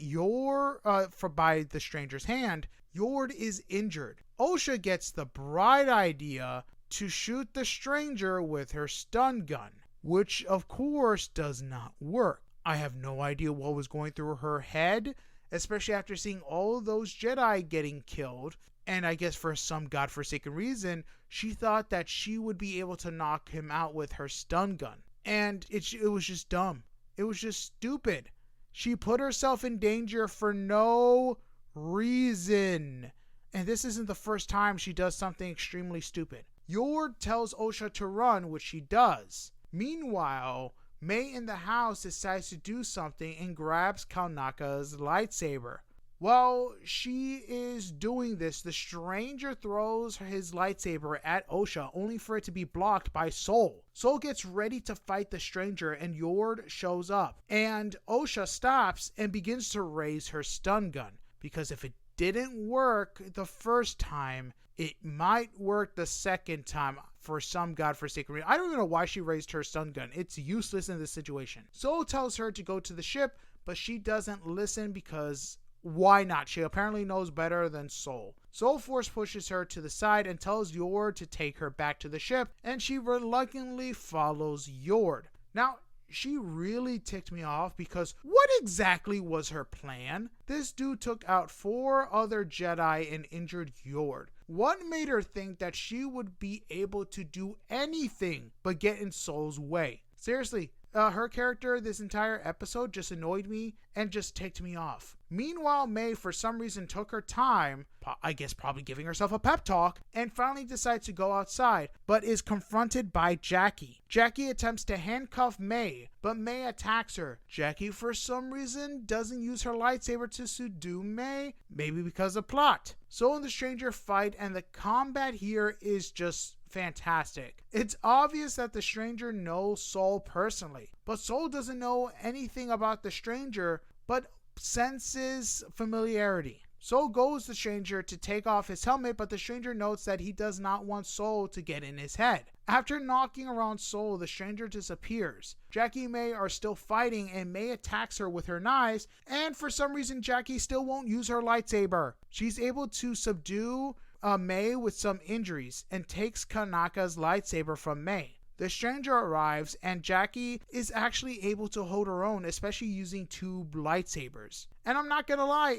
by the stranger's hand, Yord is injured. Osha gets the bright idea to shoot the stranger with her stun gun, which of course does not work. I have no idea what was going through her head, especially after seeing all of those Jedi getting killed, and I guess for some godforsaken reason, she thought that she would be able to knock him out with her stun gun. And it was just dumb. It was just stupid. She put herself in danger for no reason. And this isn't the first time she does something extremely stupid. Yord tells Osha to run, which she does. Meanwhile, May in the house decides to do something and grabs Kalnaka's lightsaber. While she is doing this, the stranger throws his lightsaber at Osha, only for it to be blocked by Sol. Sol gets ready to fight the stranger, and Yord shows up. And Osha stops and begins to raise her stun gun, because if it didn't work the first time, it might work the second time for some godforsaken reason. I don't even know why she raised her stun gun. It's useless in this situation. Sol tells her to go to the ship, but she doesn't listen because why not? She apparently knows better than Sol. Sol force pushes her to the side and tells Yord to take her back to the ship, and she reluctantly follows Yord. Now, she really ticked me off because what exactly was her plan? This dude took out 4 other Jedi and injured Yord. What made her think that she would be able to do anything but get in Sol's way? Seriously, her character this entire episode just annoyed me and just ticked me off. Meanwhile, May for some reason took her time, I guess probably giving herself a pep talk, and finally decides to go outside, but is confronted by Jackie. Jackie attempts to handcuff May, but May attacks her. Jackie for some reason doesn't use her lightsaber to subdue May, maybe because of plot. Sol and the stranger fight, and the combat here is just fantastic. It's obvious that the stranger knows Sol personally, but Sol doesn't know anything about the stranger, but senses familiarity. Sol goes the stranger to take off his helmet, but the stranger notes that he does not want Sol to get in his head. After knocking around Sol, the stranger disappears. Jackie and May are still fighting, and May attacks her with her knives, and for some reason Jackie still won't use her lightsaber. She's able to subdue May with some injuries and takes Kanaka's lightsaber from May. The stranger arrives, and Jackie is actually able to hold her own, especially using 2 lightsabers. And I'm not gonna lie,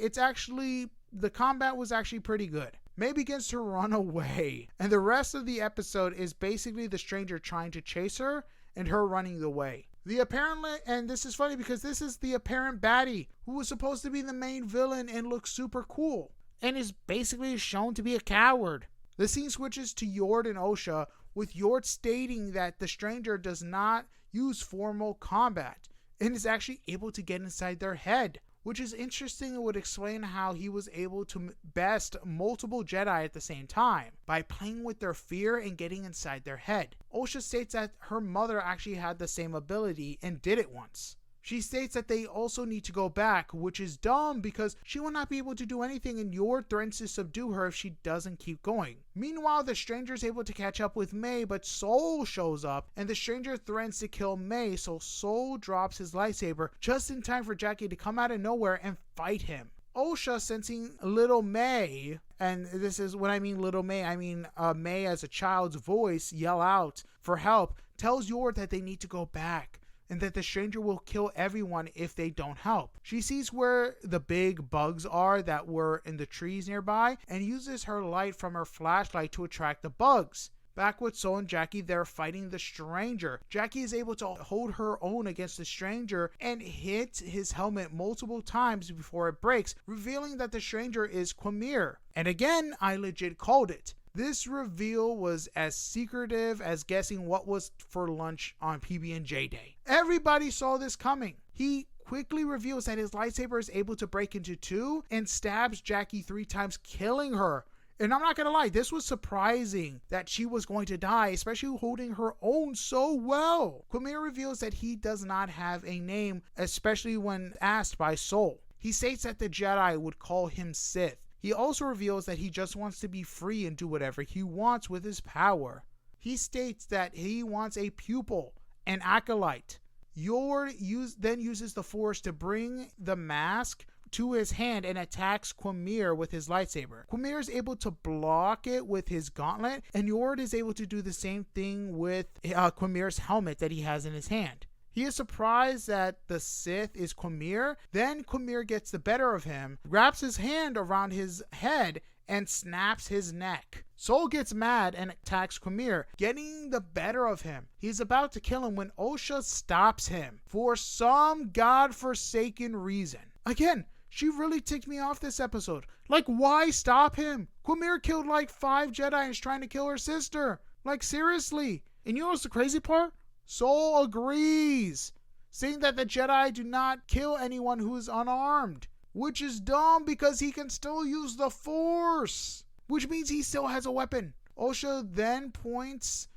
the combat was actually pretty good. May begins to run away, and the rest of the episode is basically the stranger trying to chase her and her running away. And this is funny because this is the apparent baddie who was supposed to be the main villain and looks super cool, and is basically shown to be a coward. The scene switches to Yord and Osha, with Yord stating that the stranger does not use formal combat and is actually able to get inside their head, which is interesting and would explain how he was able to best multiple Jedi at the same time by playing with their fear and getting inside their head. Osha states that her mother actually had the same ability and did it once. She states that they also need to go back, which is dumb because she will not be able to do anything, and Yord threatens to subdue her if she doesn't keep going. Meanwhile, the stranger is able to catch up with May, but Sol shows up, and the stranger threatens to kill May, so Sol drops his lightsaber just in time for Jackie to come out of nowhere and fight him. Osha, sensing little May, and this is when I mean little May, I mean May as a child's voice yell out for help, tells Yord that they need to go back and that the stranger will kill everyone if they don't help. She sees where the big bugs are that were in the trees nearby and uses her light from her flashlight to attract the bugs. Back with Sol and Jackie, they're fighting the stranger. Jackie is able to hold her own against the stranger and hit his helmet multiple times before it breaks, revealing that the stranger is Quamir. And again, I legit called it. This reveal was as secretive as guessing what was for lunch on PB&J Day. Everybody saw this coming. He quickly reveals that his lightsaber is able to break into two and stabs Jackie 3 times, killing her. And I'm not going to lie, this was surprising that she was going to die, especially holding her own so well. Quamir reveals that he does not have a name, especially when asked by Sol. He states that the Jedi would call him Sith. He also reveals that he just wants to be free and do whatever he wants with his power. He states that he wants a pupil, an acolyte. Yord then uses the Force to bring the mask to his hand and attacks Quamir with his lightsaber. Quamir is able to block it with his gauntlet, and Yord is able to do the same thing with Quamir's helmet that he has in his hand. He is surprised that the Sith is Quamir. Then Quamir gets the better of him, wraps his hand around his head, and snaps his neck. Sol gets mad and attacks Quamir, getting the better of him. He's about to kill him when Osha stops him for some godforsaken reason. Again, she really ticked me off this episode. Like, why stop him? Quamir killed like 5 Jedi and is trying to kill her sister. Like, seriously. And you know what's the crazy part? Sol agrees, saying that the Jedi do not kill anyone who is unarmed, which is dumb because he can still use the Force, which means he still has a weapon. Osha then points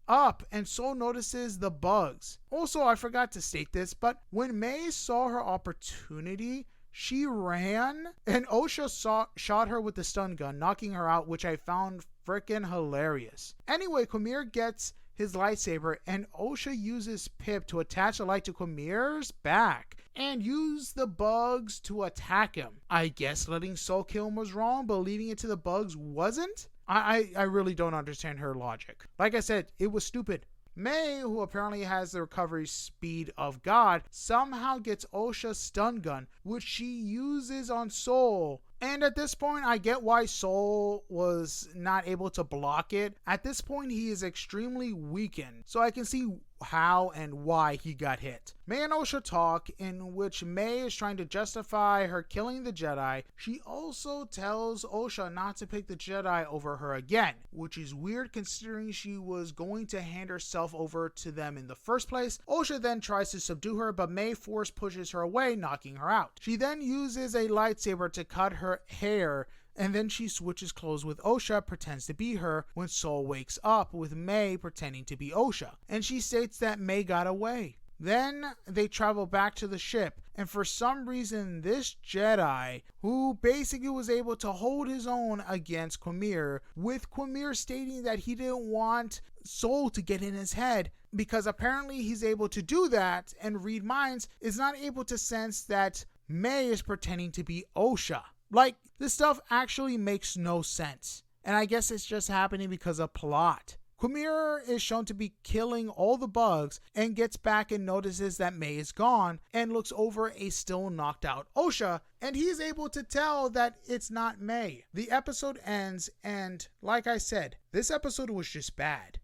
up and Sol notices the bugs. Also, I forgot to state this, but when May saw her opportunity, she ran and Osha shot her with the stun gun, knocking her out, which I found freaking hilarious. Anyway, Quamir gets his lightsaber and Osha uses Pip to attach a light to Quamir's back and use the bugs to attack him. I guess letting Sol kill him was wrong, but leaving it to the bugs wasn't? I really don't understand her logic. Like I said, it was stupid. May, who apparently has the recovery speed of God, somehow gets Osha's stun gun, which she uses on Sol. And at this point, I get why Sol was not able to block it. At this point, he is extremely weakened, so I can see how and why he got hit. May and Osha talk, in which May is trying to justify her killing the Jedi. She also tells Osha not to pick the Jedi over her again, which is weird considering she was going to hand herself over to them in the first place. Osha then tries to subdue her, but May Force pushes her away, knocking her out. She then uses a lightsaber to cut her hair, and then she switches clothes with Osha, pretends to be her, when Sol wakes up with May pretending to be Osha, and she states that May got away. Then they travel back to the ship, and for some reason this Jedi, who basically was able to hold his own against Quamir, with Quamir stating that he didn't want Sol to get in his head, because apparently he's able to do that and read minds, is not able to sense that May is pretending to be Osha. Like, this stuff actually makes no sense. And I guess it's just happening because of plot. Quamir is shown to be killing all the bugs and gets back and notices that May is gone and looks over a still knocked out Osha, and he's able to tell that it's not May. The episode ends, and like I said, this episode was just bad.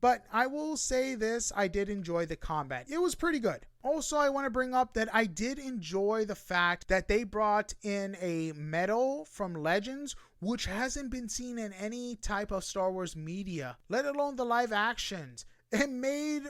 But I will say this, I did enjoy the combat. It was pretty good. Also, I want to bring up that I did enjoy the fact that they brought in a medal from Legends, which hasn't been seen in any type of Star Wars media, let alone the live actions. It made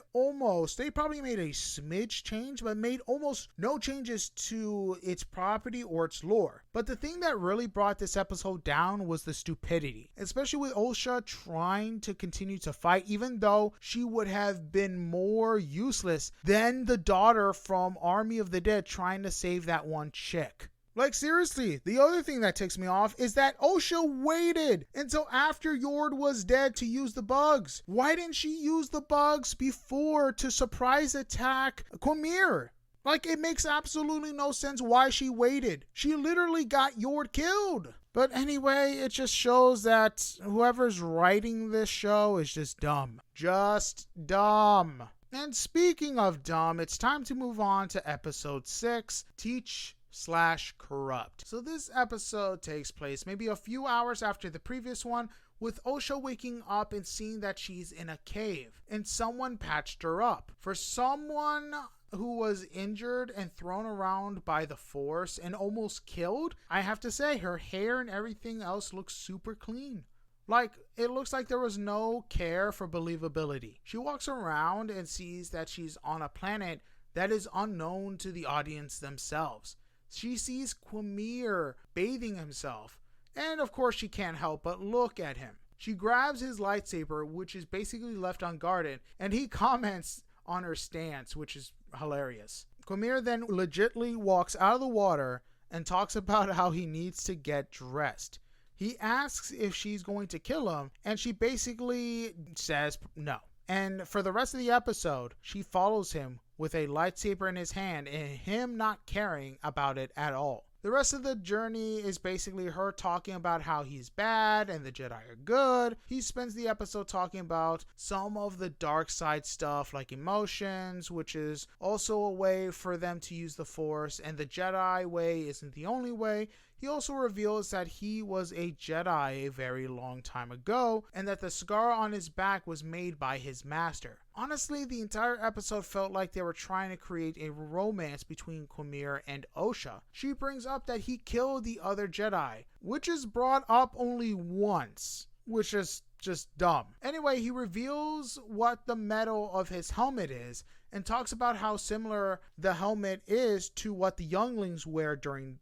they probably made a smidge change, but made almost no changes to its property or its lore. But the thing that really brought this episode down was the stupidity, especially with Osha trying to continue to fight, even though she would have been more useless than the daughter from Army of the Dead trying to save that one chick. Like, seriously, the other thing that ticks me off is that Osha waited until after Yord was dead to use the bugs. Why didn't she use the bugs before to surprise attack Quamir? Like, it makes absolutely no sense why she waited. She literally got Yord killed. But anyway, it just shows that whoever's writing this show is just dumb. Just dumb. And speaking of dumb, it's time to move on to episode 6, Teach/Corrupt. So this episode takes place maybe a few hours after the previous one, with Osha waking up and seeing that she's in a cave and someone patched her up. For someone who was injured and thrown around by the Force and almost killed, I have to say her hair and everything else looks super clean. Like, it looks like there was no care for believability. She walks around and sees that she's on a planet that is unknown to the audience themselves. She sees Quamir bathing himself, and of course she can't help but look at him. She grabs his lightsaber, which is basically left unguarded, and he comments on her stance, which is hilarious. Quamir then legitly walks out of the water and talks about how he needs to get dressed. He asks if she's going to kill him, and she basically says no. And for the rest of the episode, she follows him with a lightsaber in his hand and him not caring about it at all. The rest of the journey is basically her talking about how he's bad and the Jedi are good. He spends the episode talking about some of the dark side stuff like emotions, which is also a way for them to use the Force, and the Jedi way isn't the only way. He also reveals that he was a Jedi a very long time ago, and that the scar on his back was made by his master. Honestly, the entire episode felt like they were trying to create a romance between Quamir and Osha. She brings up that he killed the other Jedi, which is brought up only once, which is just dumb. Anyway, he reveals what the metal of his helmet is, and talks about how similar the helmet is to what the younglings wear during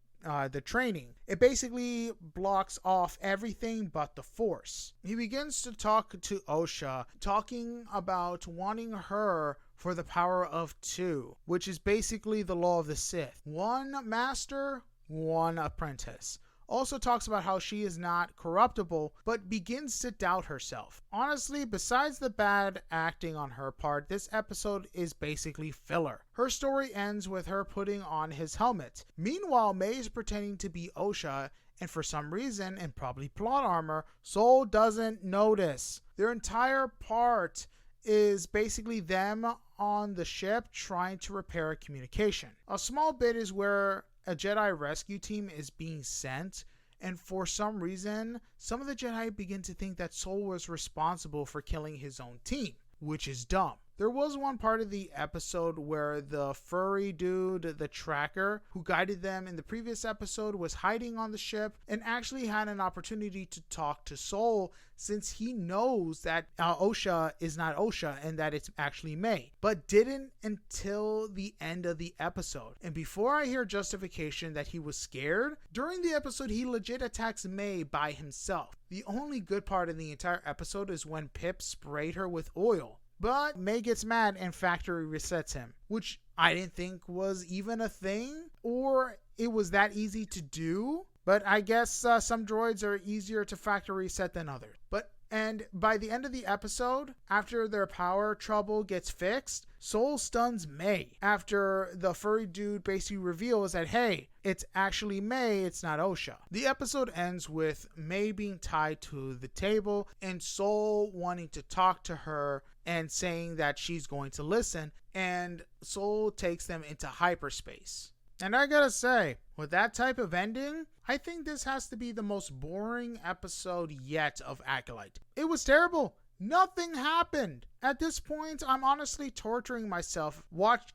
the training. It basically blocks off everything but the Force. He begins to talk to Osha, talking about wanting her for the power of 2, which is basically the law of the Sith. 1 master, 1 apprentice. Also talks about how she is not corruptible, but begins to doubt herself. Honestly, besides the bad acting on her part, this episode is basically filler. Her story ends with her putting on his helmet. Meanwhile, May is pretending to be Osha, and for some reason, and probably plot armor, Sol doesn't notice. Their entire part is basically them on the ship trying to repair a communication. A small bit is where a Jedi rescue team is being sent, and for some reason, some of the Jedi begin to think that Sol was responsible for killing his own team, which is dumb. There was one part of the episode where the furry dude, the tracker, who guided them in the previous episode, was hiding on the ship and actually had an opportunity to talk to Sol, since he knows that Osha is not Osha and that it's actually May, but didn't until the end of the episode. And before I hear justification that he was scared, during the episode he legit attacks May by himself. The only good part in the entire episode is when Pip sprayed her with oil. But May gets mad and factory resets him, which I didn't think was even a thing, or it was that easy to do. But I guess some droids are easier to factory reset than others. And by the end of the episode, after their power trouble gets fixed, Sol stuns May after the furry dude basically reveals that, hey, it's actually May, it's not Osha. The episode ends with May being tied to the table and Sol wanting to talk to her and saying that she's going to listen, and Sol takes them into hyperspace. And I gotta say, with that type of ending, I think this has to be the most boring episode yet of Acolyte. It was terrible. Nothing happened. At this point, I'm honestly torturing myself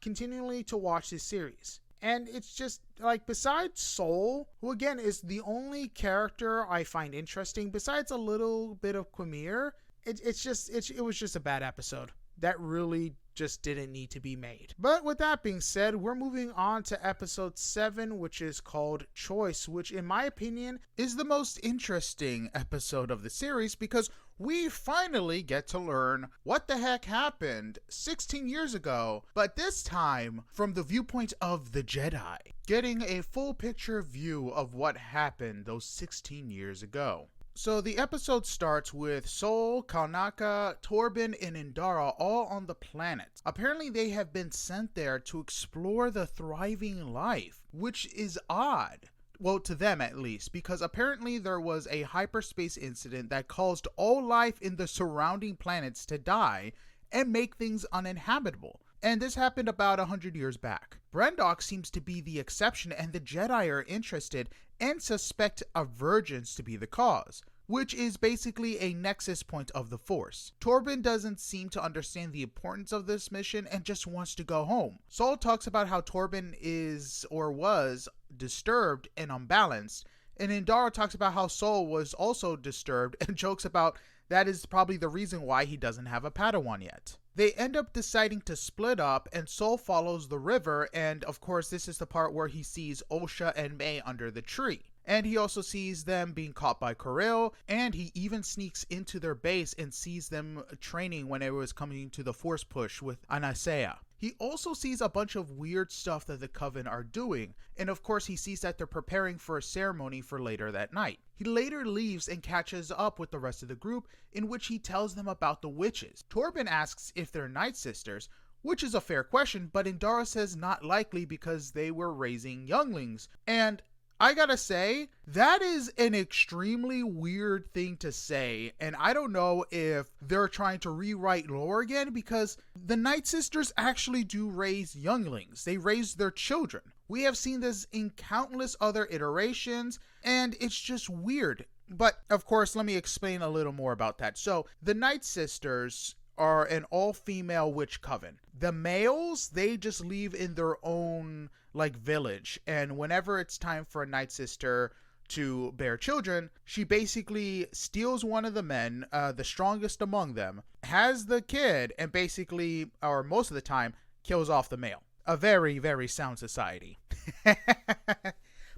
continually to watch this series. And it's just, like, besides Sol, who again is the only character I find interesting, besides a little bit of Quamir, it was just a bad episode. That really just didn't need to be made. But with that being said, we're moving on to episode 7, which is called Choice, which in my opinion is the most interesting episode of the series because we finally get to learn what the heck happened 16 years ago, but this time from the viewpoint of the Jedi, getting a full picture view of what happened those 16 years ago. So the episode starts with Sol, Kaunaka, Torben, and Indara all on the planet. Apparently they have been sent there to explore the thriving life, which is odd. Well, to them at least, because apparently there was a hyperspace incident that caused all life in the surrounding planets to die and make things uninhabitable. And this happened about 100 years back. Brendok seems to be the exception, and the Jedi are interested and suspect a virgins to be the cause, which is basically a nexus point of the Force. Torben doesn't seem to understand the importance of this mission and just wants to go home. Sol talks about how Torben is or was disturbed and unbalanced, and Indara talks about how Sol was also disturbed and jokes about that is probably the reason why he doesn't have a Padawan yet. They end up deciding to split up, and Sol follows the river, and of course this is the part where he sees Osha and May under the tree. And he also sees them being caught by Kirill, and he even sneaks into their base and sees them training when it was coming to the Force push with Anasea. He also sees a bunch of weird stuff that the Coven are doing, and of course he sees that they're preparing for a ceremony for later that night. He later leaves and catches up with the rest of the group, in which he tells them about the witches. Torben asks if they're Night Sisters, which is a fair question, but Indara says not likely because they were raising younglings. And I gotta say, that is an extremely weird thing to say, and I don't know if they're trying to rewrite lore again, because the Night Sisters actually do raise younglings. They raise their children. We have seen this in countless other iterations, and it's just weird. But, of course, let me explain a little more about that. So, the Night Sisters are an all-female witch coven. The males, they just live in their own village, and whenever it's time for a Night Sister to bear children, she basically steals one of the men, the strongest among them, has the kid, and basically, or most of the time, kills off the male. A very, very sound society.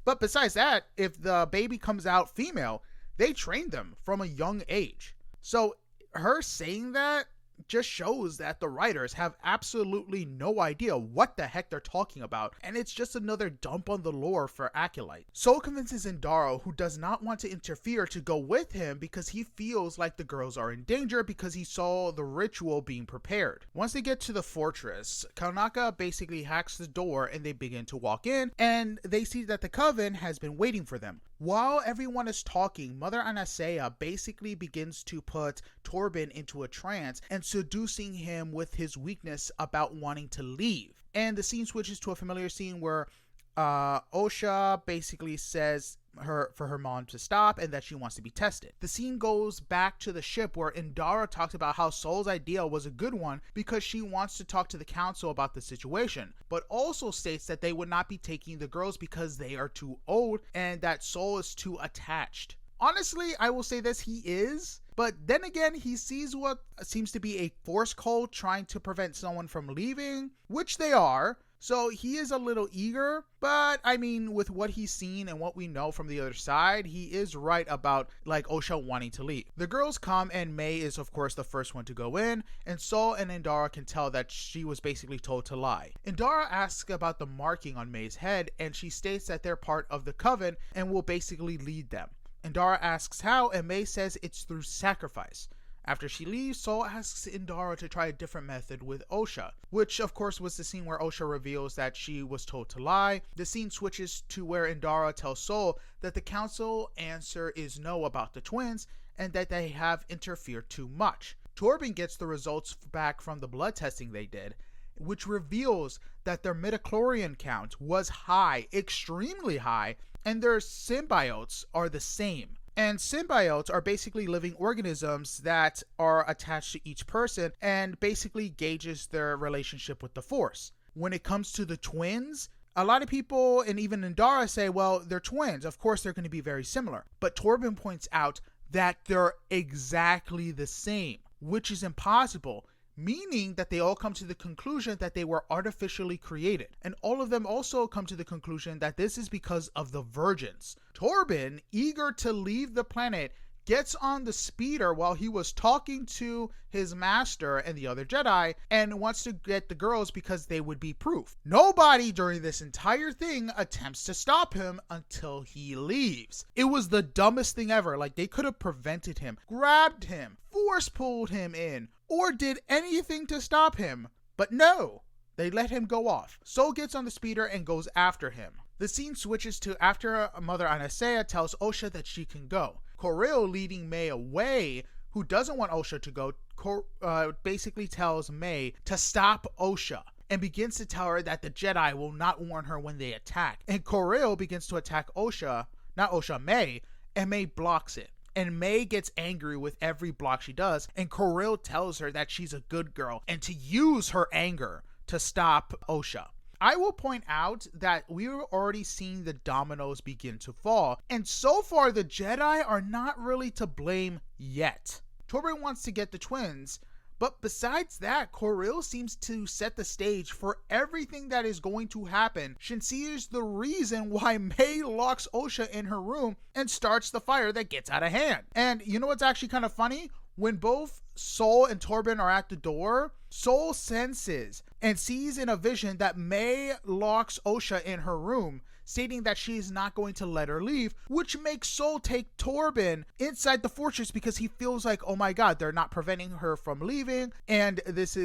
But besides that, if the baby comes out female, they train them from a young age. So her saying that just shows that the writers have absolutely no idea what the heck they're talking about, and it's just another dump on the lore for Acolyte. Sol convinces Indara, who does not want to interfere, to go with him because he feels like the girls are in danger because he saw the ritual being prepared. Once they get to the fortress, Kaunaka basically hacks the door and they begin to walk in, and they see that the Coven has been waiting for them. While everyone is talking, Mother Anasea basically begins to put Torben into a trance and seducing him with his weakness about wanting to leave. And the scene switches to a familiar scene where Osha basically says for her mom to stop and that she wants to be tested. The scene goes back to the ship where Indara talks about how Sol's idea was a good one because she wants to talk to the council about the situation, but also states that they would not be taking the girls because they are too old and that Sol is too attached. Honestly, I will say this, he is. But then again, he sees what seems to be a force cult trying to prevent someone from leaving, which they are. So he is a little eager, but I mean, with what he's seen and what we know from the other side, he is right about Osha wanting to leave. The girls come and May is of course the first one to go in, and Sol and Indara can tell that she was basically told to lie. Indara asks about the marking on May's head, and she states that they're part of the Coven and will basically lead them. Indara asks how, and May says it's through sacrifice. After she leaves, Sol asks Indara to try a different method with Osha, which of course was the scene where Osha reveals that she was told to lie. The scene switches to where Indara tells Sol that the council answer is no about the twins and that they have interfered too much. Torben gets the results back from the blood testing they did, which reveals that their midichlorian count was high, extremely high, and their symbiotes are the same. And symbiotes are basically living organisms that are attached to each person and basically gauges their relationship with the Force. When it comes to the twins, a lot of people and even Indara say, well, they're twins. Of course, they're going to be very similar. But Torben points out that they're exactly the same, which is impossible, meaning that they all come to the conclusion that they were artificially created. And all of them also come to the conclusion that this is because of the virgins. Torben, eager to leave the planet, gets on the speeder while he was talking to his master and the other Jedi and wants to get the girls because they would be proof. Nobody during this entire thing attempts to stop him until he leaves. It was the dumbest thing ever. Like, they could have prevented him, grabbed him, force pulled him in, or did anything to stop him. But no, they let him go off. Sol gets on the speeder and goes after him. The scene switches to after Mother Anastasia tells Osha that she can go. Kirill, leading May away, who doesn't want Osha to go, basically tells May to stop Osha and begins to tell her that the Jedi will not warn her when they attack. And Kirill begins to attack May, and May blocks it. And May gets angry with every block she does, and Kirill tells her that she's a good girl and to use her anger to stop Osha. I will point out that we were already seeing the dominoes begin to fall, and so far the Jedi are not really to blame yet. Torben wants to get the twins, but besides that, Kirill seems to set the stage for everything that is going to happen. Shinsi is the reason why May locks Osha in her room and starts the fire that gets out of hand. And you know what's actually kind of funny? When both Sol and Torben are at the door, Sol senses and sees in a vision that May locks Osha in her room, stating that she is not going to let her leave, which makes Sol take Torben inside the fortress because he feels like, oh my god, they're not preventing her from leaving, and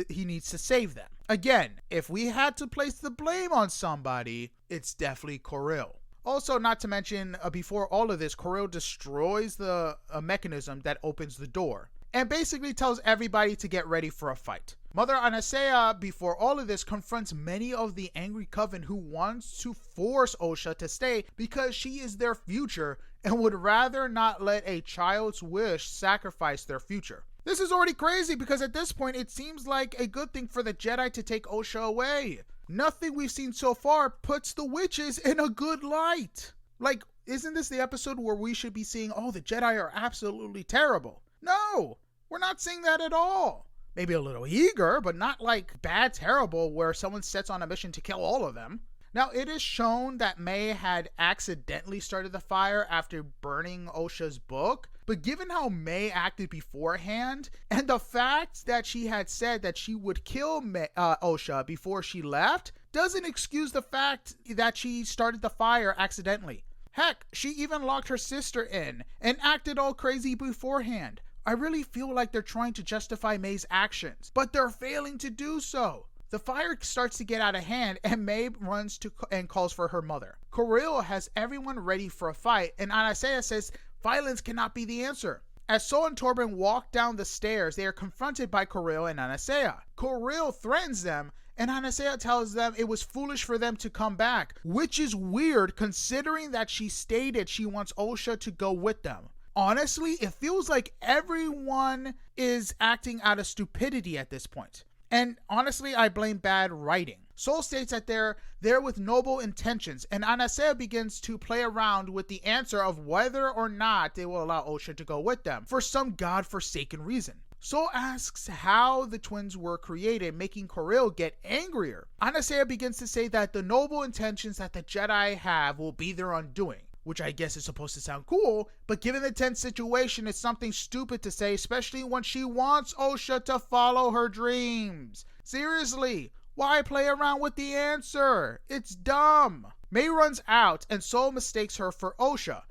he needs to save them. Again, if we had to place the blame on somebody, it's definitely Kirill. Also, not to mention, before all of this, Kirill destroys the mechanism that opens the door and basically tells everybody to get ready for a fight. Mother Anastasia, before all of this, confronts many of the angry coven who wants to force Osha to stay because she is their future and would rather not let a child's wish sacrifice their future. This is already crazy because at this point it seems like a good thing for the Jedi to take Osha away. Nothing we've seen so far puts the witches in a good light. Like, isn't this the episode where we should be seeing, oh, the Jedi are absolutely terrible? No, we're not seeing that at all. Maybe a little eager, but not like bad terrible where someone sets on a mission to kill all of them. Now, it is shown that May had accidentally started the fire after burning Osha's book, but given how May acted beforehand, and the fact that she had said that she would kill Osha before she left, doesn't excuse the fact that she started the fire accidentally. Heck, she even locked her sister in and acted all crazy beforehand. I really feel like they're trying to justify May's actions, but they're failing to do so. The fire starts to get out of hand, and May runs to and calls for her mother. Kirill has everyone ready for a fight, and Anastasia says violence cannot be the answer. As Sol and Torben walk down the stairs, they are confronted by Kirill and Anastasia. Kirill threatens them, and Anastasia tells them it was foolish for them to come back, which is weird considering that she stated she wants Osha to go with them. Honestly, it feels like everyone is acting out of stupidity at this point. And honestly, I blame bad writing. Sol states that they're there with noble intentions, and Anastasia begins to play around with the answer of whether or not they will allow Osha to go with them for some godforsaken reason. Sol asks how the twins were created, making Kirill get angrier. Anastasia begins to say that the noble intentions that the Jedi have will be their undoing, which I guess is supposed to sound cool, but given the tense situation, it's something stupid to say, especially when she wants Osha to follow her dreams. Seriously, why play around with the answer? It's dumb. May runs out, and Sol mistakes her for Osha,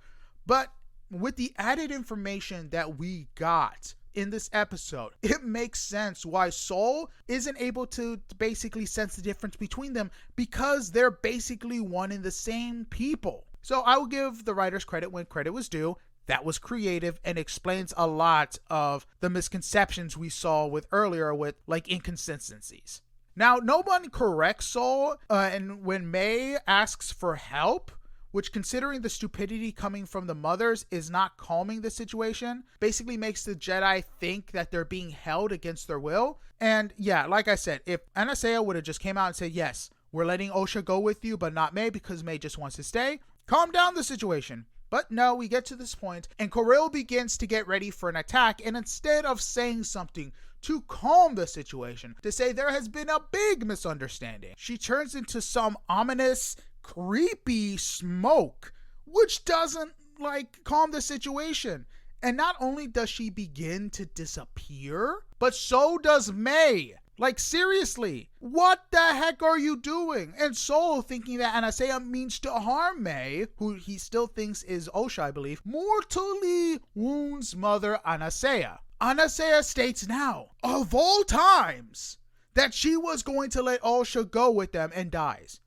but with the added information that we got in this episode, it makes sense why Sol isn't able to basically sense the difference between them, because they're basically one and the same people. So I will give the writers credit when credit was due. That was creative and explains a lot of the misconceptions we saw with earlier with like inconsistencies. Now, no one corrects Sol, and when May asks for help, which considering the stupidity coming from the mothers is not calming the situation, basically makes the Jedi think that they're being held against their will. And yeah, like I said, if Anastasia would have just came out and said, yes, we're letting Osha go with you, but not May because May just wants to stay, calm down the situation. But no, we get to this point, and Kirill begins to get ready for an attack, and instead of saying something to calm the situation, to say there has been a big misunderstanding, she turns into some ominous, creepy smoke, which doesn't calm the situation. And not only does she begin to disappear, but so does May. Like, seriously, what the heck are you doing? And Sol, thinking that Anasea means to harm May, who he still thinks is Osha, I believe, mortally wounds Mother Anasea. Anasea states now, of all times, that she was going to let Osha go with them and dies.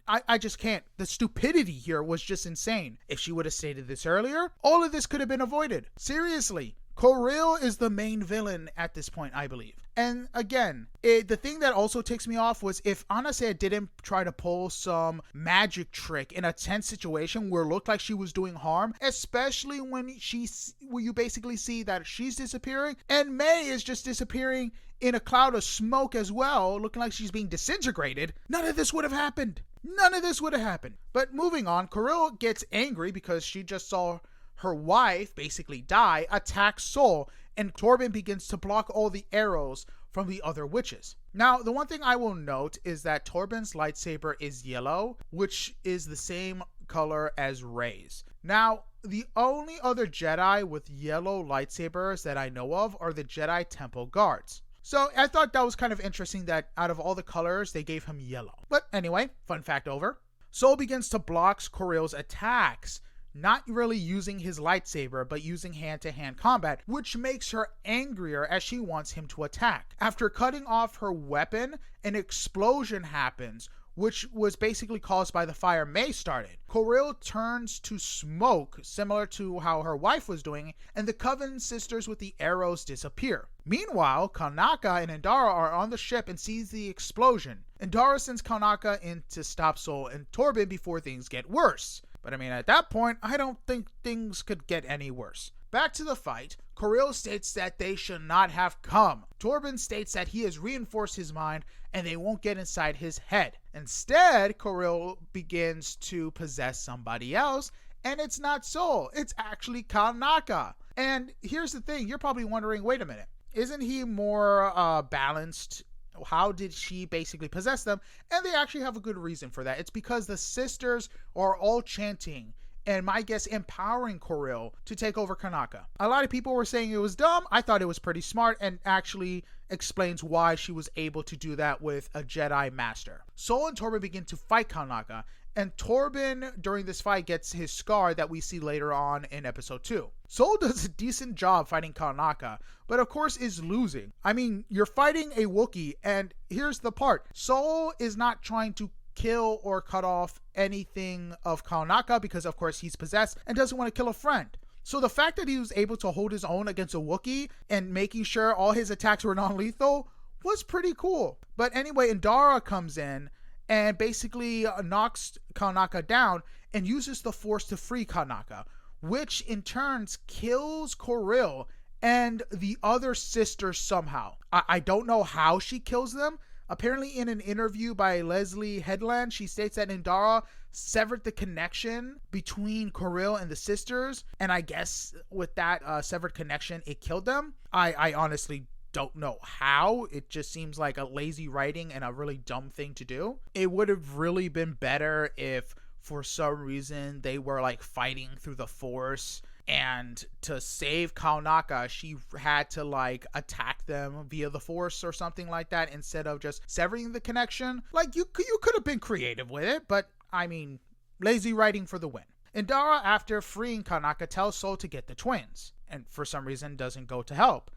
I just can't. The stupidity here was just insane. If she would have stated this earlier, all of this could have been avoided. Seriously. Coril is the main villain at this point, I believe. And again, the thing that also ticks me off was if Anasea didn't try to pull some magic trick in a tense situation where it looked like she was doing harm, especially when you basically see that she's disappearing and May is just disappearing in a cloud of smoke as well, looking like she's being disintegrated, none of this would have happened. None of this would have happened. But moving on, Coril gets angry because she just saw her wife basically die, attacks Sol, and Torben begins to block all the arrows from the other witches. Now, the one thing I will note is that Torben's lightsaber is yellow, which is the same color as Rey's. Now, the only other Jedi with yellow lightsabers that I know of are the Jedi Temple Guards. So I thought that was kind of interesting that out of all the colors, they gave him yellow. But anyway, fun fact over. Sol begins to block Coril's attacks, not really using his lightsaber, but using hand-to-hand combat, which makes her angrier as she wants him to attack. After cutting off her weapon, an explosion happens, which was basically caused by the fire May started. Coril turns to smoke, similar to how her wife was doing, and the Coven sisters with the arrows disappear. Meanwhile, Kanaka and Indara are on the ship and sees the explosion. Indara sends Kanaka in to stop Sol and Torben before things get worse. But I mean, at that point, I don't think things could get any worse. Back to the fight, Coril states that they should not have come. Torben states that he has reinforced his mind and they won't get inside his head. Instead, Coril begins to possess somebody else, and it's not Sol, it's actually Kanaka. And here's the thing, you're probably wondering, wait a minute, isn't he more balanced? How did she basically possess them? And they actually have a good reason for that. It's because the sisters are all chanting, and my guess, empowering Coril to take over Kanaka. A lot of people were saying it was dumb. I thought it was pretty smart and actually explains why she was able to do that with a Jedi Master. Sol and Torben begin to fight Kanaka, and Torben, during this fight, gets his scar that we see later on in episode 2. Sol does a decent job fighting Kanaka, but of course is losing. I mean, you're fighting a Wookiee, and here's the part. Sol is not trying to kill or cut off anything of Kanaka because, of course, he's possessed and doesn't want to kill a friend. So the fact that he was able to hold his own against a Wookiee and making sure all his attacks were non-lethal was pretty cool. But anyway, Indara comes in and basically knocks Kanaka down and uses the Force to free Kanaka, which in turn kills Coril and the other sisters somehow. I don't know how she kills them. Apparently in an interview by Leslie Headland, she states that Indara severed the connection between Coril and the sisters, and I guess with that severed connection, it killed them. I honestly don't know how. It just seems like a lazy writing and a really dumb thing to do. It would have really been better if for some reason they were like fighting through the Force, and to save Kanaka, she had to like attack them via the Force or something like that instead of just severing the connection. Like you could have been creative with it, but I mean, lazy writing for the win. Indara, after freeing Kanaka, tells Sol to get the twins, and for some reason doesn't go to help.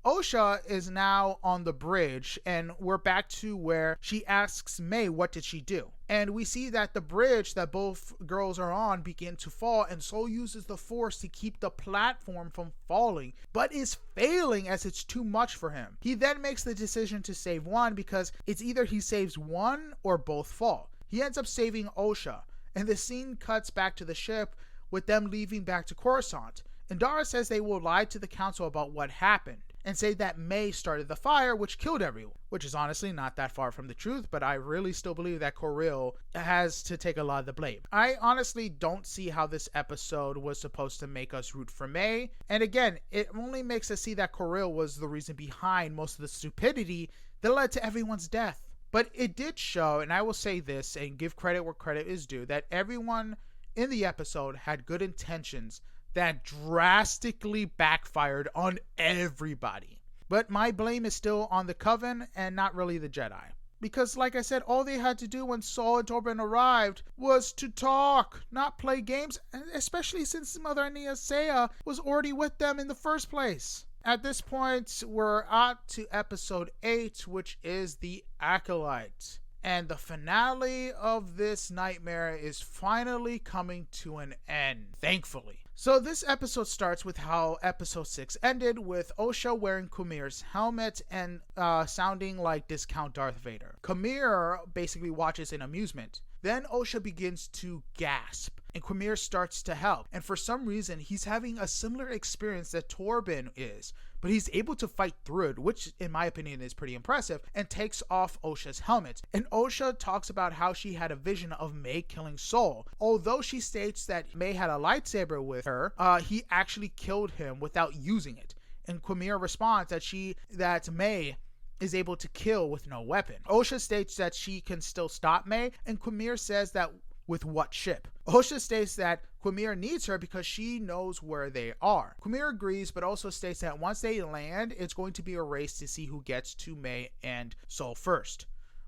Osha is now on the bridge, and we're back to where she asks May what did she do. And we see that the bridge that both girls are on begin to fall, and Sol uses the Force to keep the platform from falling, but is failing as it's too much for him. He then makes the decision to save one because it's either he saves one or both fall. He ends up saving Osha, and the scene cuts back to the ship with them leaving back to Coruscant. Indara says they will lie to the council about what happened and say that May started the fire which killed everyone, which is honestly not that far from the truth, but I really still believe that Coril has to take a lot of the blame. I honestly don't see how this episode was supposed to make us root for May, and again, it only makes us see that Coril was the reason behind most of the stupidity that led to everyone's death. But it did show, and I will say this and give credit where credit is due, that everyone in the episode had good intentions that drastically backfired on everybody. But my blame is still on the Coven and not really the Jedi. Because like I said, all they had to do when Saul and Torben arrived was to talk, not play games, especially since Mother Anisea was already with them in the first place. At this point, we're up to episode 8, which is the Acolyte. And the finale of this nightmare is finally coming to an end, thankfully. So this episode starts with how episode 6 ended, with Osha wearing Kumir's helmet and sounding like Discount Darth Vader. Kumir basically watches in amusement. Then Osha begins to gasp, and Kumir starts to help. And for some reason, he's having a similar experience that Torben is, but he's able to fight through it, which in my opinion is pretty impressive, and takes off Osha's helmet. And Osha talks about how she had a vision of May killing Sol. Although she states that May had a lightsaber with her, he actually killed him without using it. And Kumir responds that May is able to kill with no weapon. Osha states that she can still stop May, and Kumir says that with what ship? Osha states that Kumir needs her because she knows where they are. Kumir agrees, but also states that once they land, it's going to be a race to see who gets to May and Sol first.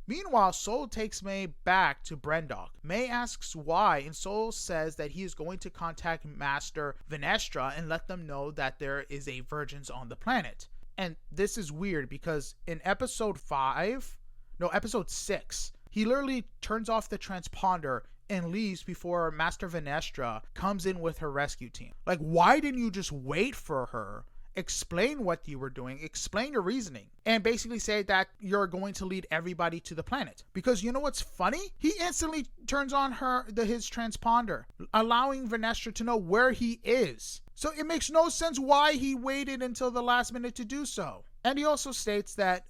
Meanwhile, Sol takes May back to Brendok. May asks why, and Sol says that he is going to contact Master Venestra and let them know that there is a Virgins on the planet. And this is weird because in episode 6, he literally turns off the transponder and leaves before Master Venestra comes in with her rescue team. Like, why didn't you just wait for her, explain what you were doing, explain your reasoning, and basically say that you're going to lead everybody to the planet? Because you know what's funny? He instantly turns on his transponder, allowing Venestra to know where he is. So it makes no sense why he waited until the last minute to do so. And he also states that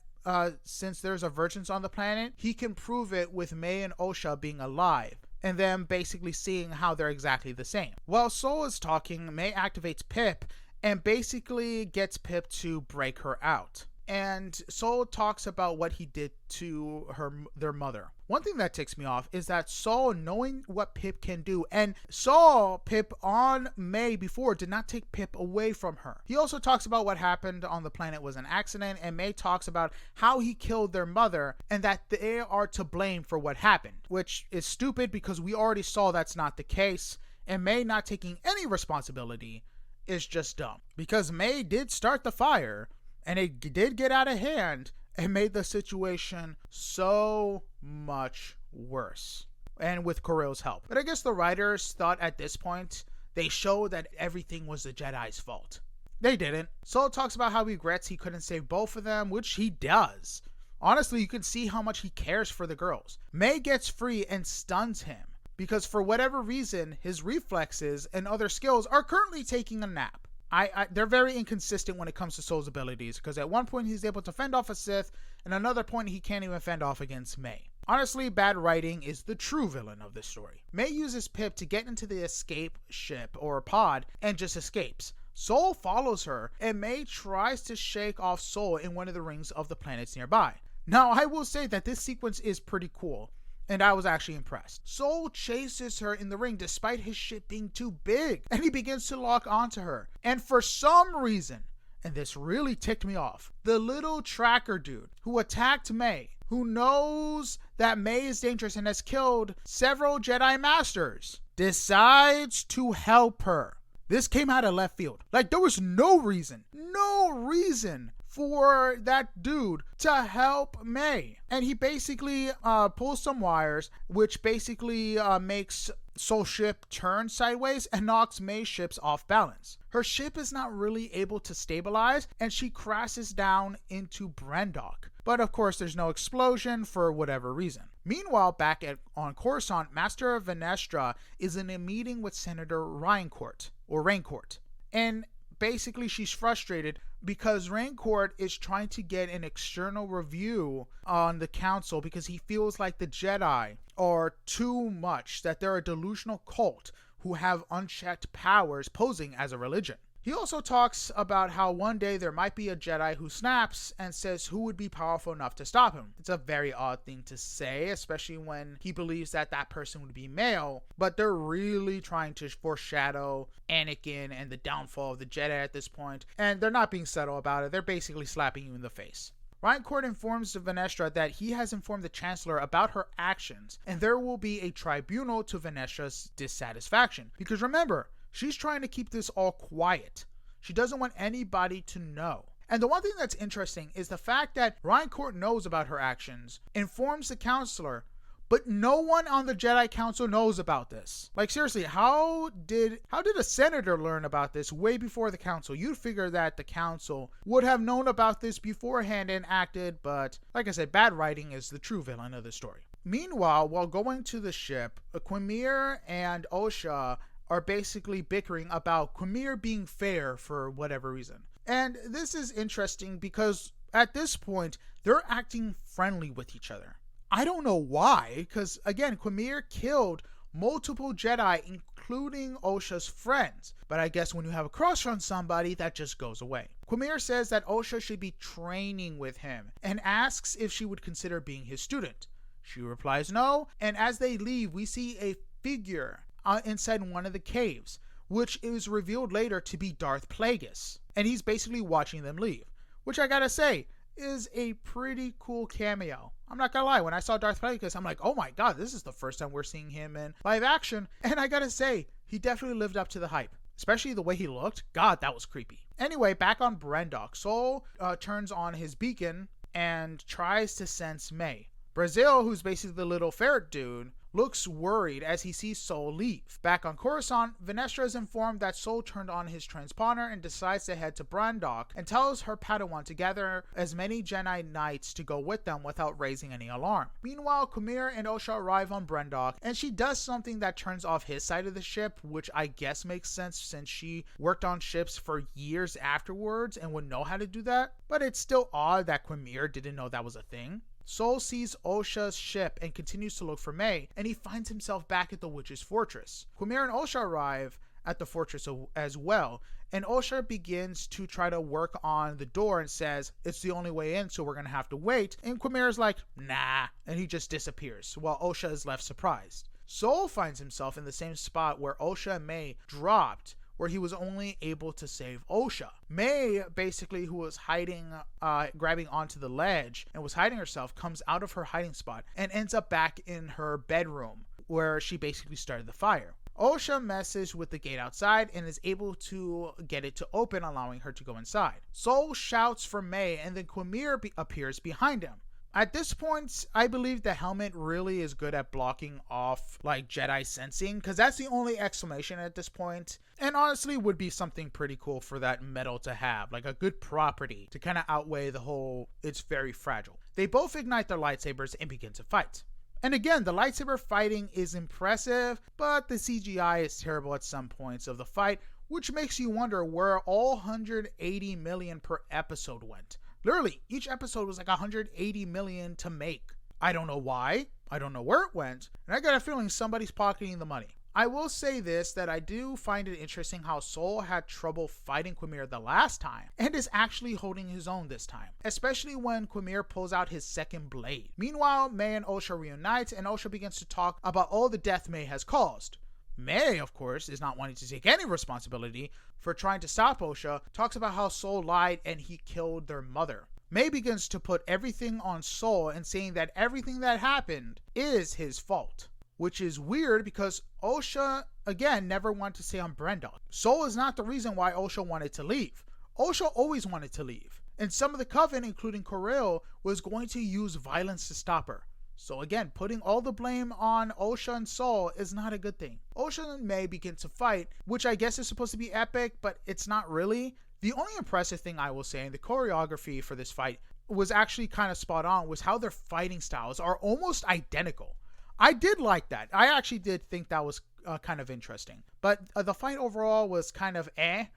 since there's a Virgins on the planet, he can prove it with May and Osha being alive, and them basically seeing how they're exactly the same. While Sol is talking, May activates Pip and basically gets Pip to break her out. And Sol talks about what he did to their mother. One thing that ticks me off is that Sol, knowing what Pip can do, and saw Pip on May before, did not take Pip away from her. He also talks about what happened on the planet was an accident, and May talks about how he killed their mother and that they are to blame for what happened, which is stupid because we already saw that's not the case, and May not taking any responsibility is just dumb. Because May did start the fire, and it did get out of hand and made the situation so much worse. And with Korill's help. But I guess the writers thought at this point they showed that everything was the Jedi's fault. They didn't. Sol talks about how he regrets he couldn't save both of them, which he does. Honestly, you can see how much he cares for the girls. May gets free and stuns him because for whatever reason, his reflexes and other skills are currently taking a nap. They're very inconsistent when it comes to Sol's abilities, because at one point he's able to fend off a Sith, and another point he can't even fend off against May. Honestly, bad writing is the true villain of this story. May uses Pip to get into the escape ship or pod and just escapes. Sol follows her, and May tries to shake off Sol in one of the rings of the planets nearby. Now, I will say that this sequence is pretty cool, and I was actually impressed. Sol chases her in the ring despite his ship being too big, and he begins to lock onto her. And for some reason, and this really ticked me off, the little tracker dude who attacked May, who knows that May is dangerous and has killed several Jedi Masters, decides to help her. This came out of left field. Like, there was no reason for that dude to help May. And he basically pulls some wires, which basically makes Sol's ship turn sideways and knocks May's ships off balance. Her ship is not really able to stabilize, and she crashes down into Brendok. But of course, there's no explosion for whatever reason. Meanwhile, back on Coruscant, Master Venestra is in a meeting with Senator Raincourt. And basically, she's frustrated because Raincourt is trying to get an external review on the council because he feels like the Jedi are too much, that they're a delusional cult who have unchecked powers posing as a religion. He also talks about how one day there might be a Jedi who snaps and says who would be powerful enough to stop him. It's a very odd thing to say, especially when he believes that that person would be male, but they're really trying to foreshadow Anakin and the downfall of the Jedi at this point, and they're not being subtle about it. They're basically slapping you in the face. Reincourt informs Venestra that he has informed the Chancellor about her actions, and there will be a tribunal to Venestra's dissatisfaction. Because remember, she's trying to keep this all quiet. She doesn't want anybody to know. And the one thing that's interesting is the fact that Reincourt knows about her actions, informs the Counselor, but no one on the Jedi Council knows about this. Like, seriously, how did a senator learn about this way before the council? You'd figure that the council would have known about this beforehand and acted, but like I said, bad writing is the true villain of the story. Meanwhile, while going to the ship, Quimir and Osha are basically bickering about Quimir being fair for whatever reason. And this is interesting because at this point, they're acting friendly with each other. I don't know why, because again, Quimir killed multiple Jedi, including Osha's friends. But I guess when you have a crush on somebody, that just goes away. Quimir says that Osha should be training with him and asks if she would consider being his student. She replies no, and as they leave, we see a figure inside one of the caves, which is revealed later to be Darth Plagueis. And he's basically watching them leave, which I gotta say, is a pretty cool cameo. I'm not gonna lie, when I saw Darth Plagueis, I'm like, oh my god, this is the first time we're seeing him in live action, and I gotta say, he definitely lived up to the hype. Especially the way he looked. God, that was creepy. Anyway, back on Brendok, Sol turns on his beacon and tries to sense May. Brazil, who's basically the little ferret dude, looks worried as he sees Sol leave. Back on Coruscant, Venestra is informed that Sol turned on his transponder and decides to head to Brendok and tells her Padawan to gather as many Jedi Knights to go with them without raising any alarm. Meanwhile, Quimir and Osha arrive on Brendok, and she does something that turns off his side of the ship, which I guess makes sense since she worked on ships for years afterwards and would know how to do that. But it's still odd that Quimir didn't know that was a thing. Sol sees Osha's ship and continues to look for May, and he finds himself back at the witch's fortress. Quimir and Osha arrive at the fortress as well, and Osha begins to try to work on the door and says, it's the only way in, so we're gonna have to wait. And Quimir is like, nah, and he just disappears, while Osha is left surprised. Sol finds himself in the same spot where Osha and May dropped, where he was only able to save Osha. May, basically, who was hiding, grabbing onto the ledge and was hiding herself, comes out of her hiding spot and ends up back in her bedroom, where she basically started the fire. Osha messes with the gate outside and is able to get it to open, allowing her to go inside. Sol shouts for May, and then Quimir appears behind him. At this point, I believe the helmet really is good at blocking off like Jedi sensing, because that's the only exclamation at this point, and honestly would be something pretty cool for that metal to have, like a good property to kind of outweigh the whole it's very fragile. They both ignite their lightsabers and begin to fight. And again, the lightsaber fighting is impressive, but the CGI is terrible at some points of the fight, which makes you wonder where all 180 million per episode went. Literally, each episode was like 180 million to make. I don't know why, I don't know where it went, and I got a feeling somebody's pocketing the money. I will say this, that I do find it interesting how Sol had trouble fighting Quimir the last time, and is actually holding his own this time, especially when Quimir pulls out his second blade. Meanwhile, May and Osha reunite, and Osha begins to talk about all the death May has caused. May, of course, is not wanting to take any responsibility for trying to stop Osha, talks about how Sol lied and he killed their mother. May begins to put everything on Sol and saying that everything that happened is his fault, which is weird because Osha, again, never wanted to stay on Brendok. Sol is not the reason why Osha wanted to leave. Osha always wanted to leave, and some of the Coven, including Corel, was going to use violence to stop her. So again, putting all the blame on Osha and Sol is not a good thing. Osha and May begin to fight, which I guess is supposed to be epic, but it's not really. The only impressive thing I will say, and the choreography for this fight was actually kind of spot on, was how their fighting styles are almost identical. I did like that. I actually did think that was kind of interesting. But the fight overall was kind of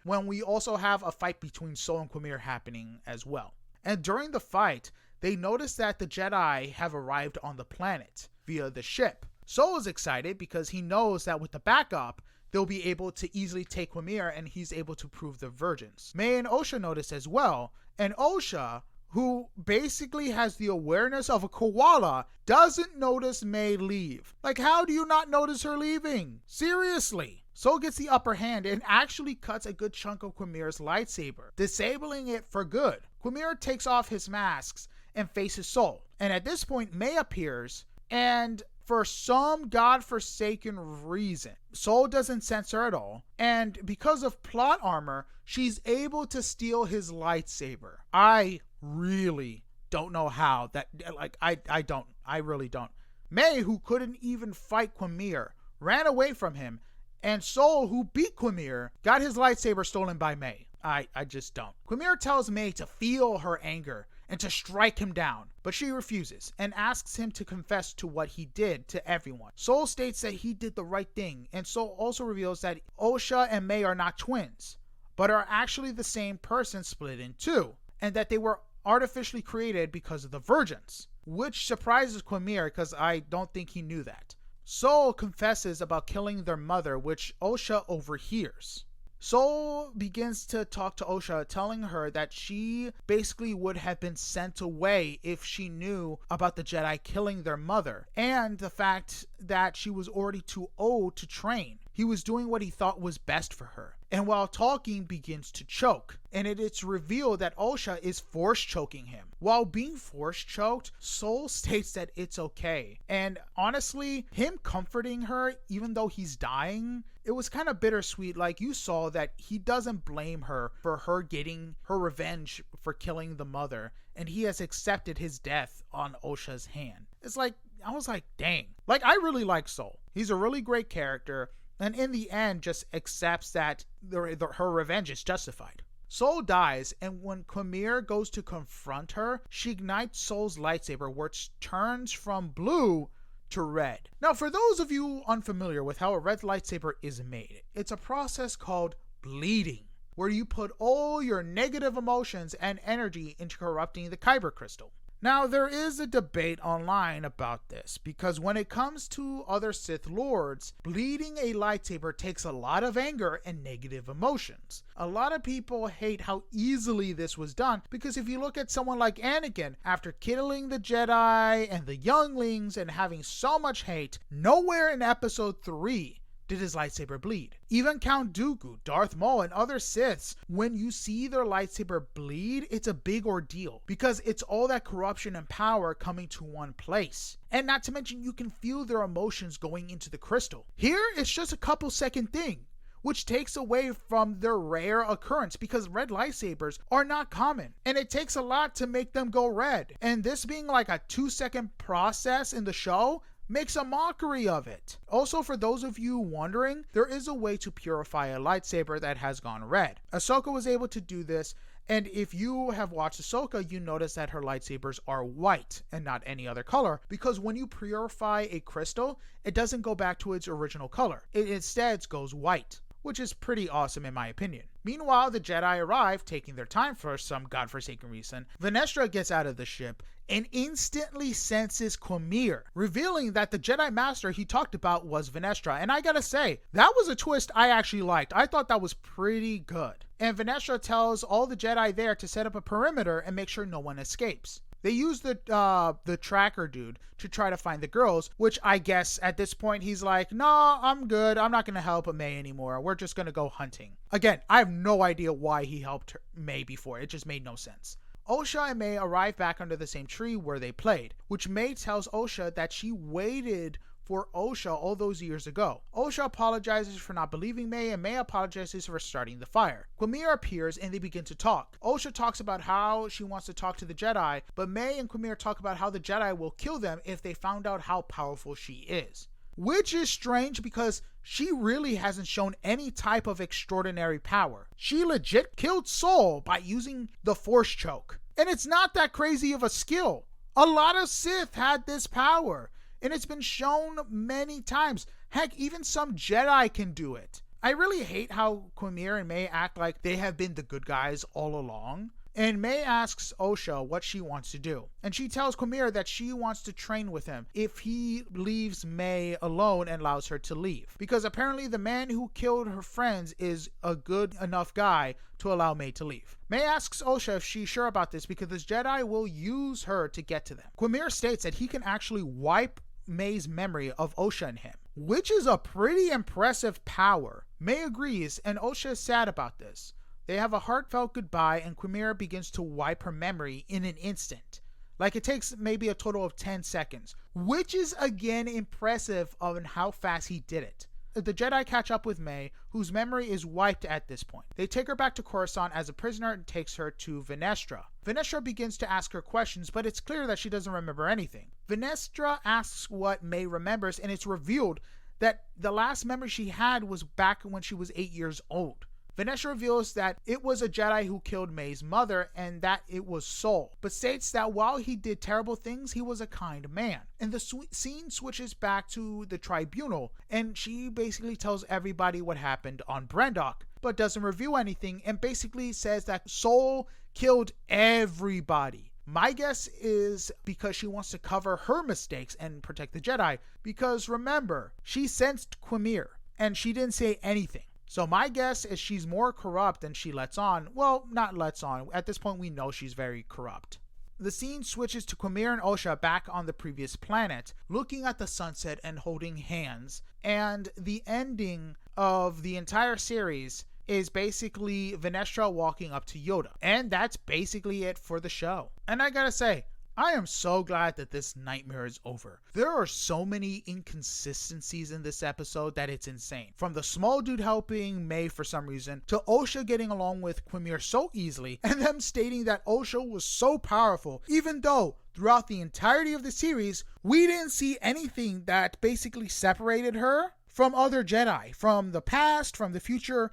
when we also have a fight between Sol and Quimir happening as well. And during the fight, they notice that the Jedi have arrived on the planet via the ship. Sol is excited because he knows that with the backup, they'll be able to easily take Quimir and he's able to prove the virgins. May and Osha notice as well, and Osha, who basically has the awareness of a koala, doesn't notice May leave. Like, how do you not notice her leaving? Seriously. Sol gets the upper hand and actually cuts a good chunk of Quimir's lightsaber, disabling it for good. Quimir takes off his masks and faces Sol. And at this point, May appears, and for some godforsaken reason, Sol doesn't sense her at all. And because of plot armor, she's able to steal his lightsaber. I really don't know how that, like, I really don't. May, who couldn't even fight Quimir, ran away from him, and Sol, who beat Quimir, got his lightsaber stolen by May. I just don't. Quimir tells May to feel her anger and to strike him down, but she refuses and asks him to confess to what he did to everyone. Sol states that he did the right thing, and Sol also reveals that Osha and May are not twins, but are actually the same person split in two, and that they were artificially created because of the virgins, which surprises Quimir because I don't think he knew that. Sol confesses about killing their mother, which Osha overhears. Sol begins to talk to Osha, telling her that she basically would have been sent away if she knew about the Jedi killing their mother, and the fact that she was already too old to train. He was doing what he thought was best for her. And while talking, begins to choke. And it's revealed that Osha is force choking him. While being force choked, Sol states that it's okay. And honestly, him comforting her, even though he's dying, it was kind of bittersweet. Like, you saw that he doesn't blame her for her getting her revenge for killing the mother. And he has accepted his death on Osha's hand. It's like, I was like, dang. Like, I really like Sol. He's a really great character. And in the end, just accepts that her revenge is justified. Sol dies, and when Quimir goes to confront her, she ignites Sol's lightsaber, which turns from blue to red. Now, for those of you unfamiliar with how a red lightsaber is made, it's a process called bleeding, where you put all your negative emotions and energy into corrupting the kyber crystal. Now, there is a debate online about this, because when it comes to other Sith Lords, bleeding a lightsaber takes a lot of anger and negative emotions. A lot of people hate how easily this was done, because if you look at someone like Anakin, after killing the Jedi and the younglings and having so much hate, nowhere in Episode 3 did his lightsaber bleed. Even Count Dooku, Darth Maul, and other Siths, when you see their lightsaber bleed, it's a big ordeal because it's all that corruption and power coming to one place. And not to mention, you can feel their emotions going into the crystal. Here, it's just a couple second thing, which takes away from their rare occurrence because red lightsabers are not common, and it takes a lot to make them go red. And this being like a 2-second process in the show makes a mockery of it. Also, for those of you wondering, there is a way to purify a lightsaber that has gone red. Ahsoka was able to do this, and if you have watched Ahsoka, you notice that her lightsabers are white and not any other color, because when you purify a crystal, it doesn't go back to its original color. It instead goes white, which is pretty awesome in my opinion. Meanwhile, the Jedi arrive, taking their time for some godforsaken reason. Vanestra gets out of the ship and instantly senses Quimir, revealing that the Jedi Master he talked about was Vanestra. And I gotta say, that was a twist I actually liked. I thought that was pretty good. And Vanestra tells all the Jedi there to set up a perimeter and make sure no one escapes. They use the tracker dude to try to find the girls, which I guess at this point he's like, nah, I'm good. I'm not going to help May anymore. We're just going to go hunting. Again, I have no idea why he helped May before. It just made no sense. Osha and May arrive back under the same tree where they played, which May tells Osha that she waited for Osha all those years ago. Osha apologizes for not believing May, and May apologizes for starting the fire. Quimir appears and they begin to talk. Osha talks about how she wants to talk to the Jedi, but May and Quimir talk about how the Jedi will kill them if they found out how powerful she is. Which is strange because she really hasn't shown any type of extraordinary power. She legit killed Sol by using the Force Choke. And it's not that crazy of a skill. A lot of Sith had this power, and it's been shown many times. Heck, even some Jedi can do it. I really hate how Quimir and May act like they have been the good guys all along. And May asks Osha what she wants to do. And she tells Quimir that she wants to train with him if he leaves May alone and allows her to leave. Because apparently the man who killed her friends is a good enough guy to allow May to leave. May asks Osha if she's sure about this because this Jedi will use her to get to them. Quimir states that he can actually wipe May's memory of Osha and him, which is a pretty impressive power. May agrees, and Osha is sad about this. They have a heartfelt goodbye, and Quimir begins to wipe her memory in an instant. Like it takes maybe a total of 10 seconds, which is again impressive on how fast he did it. The Jedi catch up with May, whose memory is wiped at this point. They take her back to Coruscant as a prisoner and takes her to Venestra. Venestra begins to ask her questions, but it's clear that she doesn't remember anything. Venestra asks what May remembers, and it's revealed that the last memory she had was back when she was 8 years old. Venestra reveals that it was a Jedi who killed May's mother and that it was Sol, but states that while he did terrible things, he was a kind man. And the scene switches back to the tribunal, and she basically tells everybody what happened on Brendok, but doesn't reveal anything and basically says that Sol killed everybody. My guess is because she wants to cover her mistakes and protect the Jedi, because remember, she sensed Quimir and she didn't say anything. So my guess is she's more corrupt than she lets on. Well, not lets on. At this point, we know she's very corrupt. The scene switches to Quimir and Osha back on the previous planet, looking at the sunset and holding hands. And the ending of the entire series is basically Venestra walking up to Yoda. And that's basically it for the show. And I gotta say, I am so glad that this nightmare is over. There are so many inconsistencies in this episode that it's insane. From the small dude helping May for some reason, to Osha getting along with Quimir so easily, and them stating that Osha was so powerful, even though throughout the entirety of the series, we didn't see anything that basically separated her from other Jedi, from the past, from the future,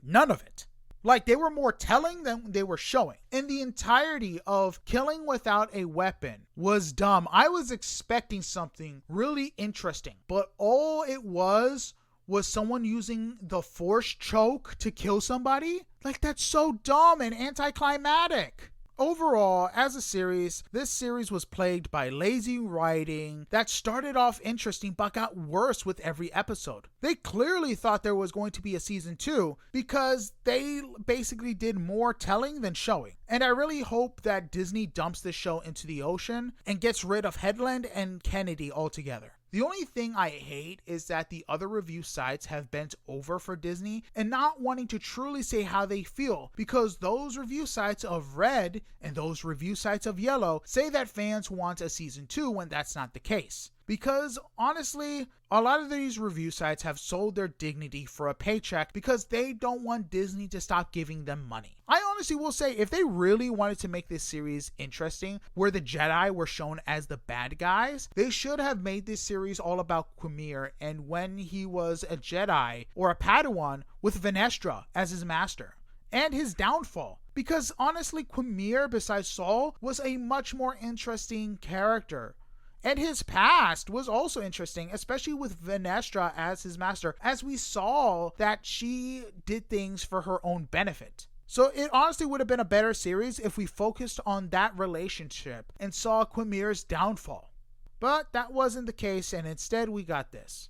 none of it. Like, they were more telling than they were showing. And the entirety of killing without a weapon was dumb. I was expecting something really interesting, but all it was someone using the force choke to kill somebody? Like, that's so dumb and anticlimactic. Overall, as a series, this series was plagued by lazy writing that started off interesting but got worse with every episode. They clearly thought there was going to be a season 2 because they basically did more telling than showing. And I really hope that Disney dumps this show into the ocean and gets rid of Headland and Kennedy altogether. The only thing I hate is that the other review sites have bent over for Disney and not wanting to truly say how they feel, because those review sites of red and those review sites of yellow say that fans want a season 2 when that's not the case. Because honestly, a lot of these review sites have sold their dignity for a paycheck because they don't want Disney to stop giving them money. I honestly will say, if they really wanted to make this series interesting, where the Jedi were shown as the bad guys, they should have made this series all about Quimir and when he was a Jedi or a Padawan with Venestra as his master, and his downfall. Because honestly, Quimir, besides Sol, was a much more interesting character. And his past was also interesting, especially with Venestra as his master, as we saw that she did things for her own benefit. So it honestly would have been a better series if we focused on that relationship and saw Quimir's downfall. But that wasn't the case, and instead we got this.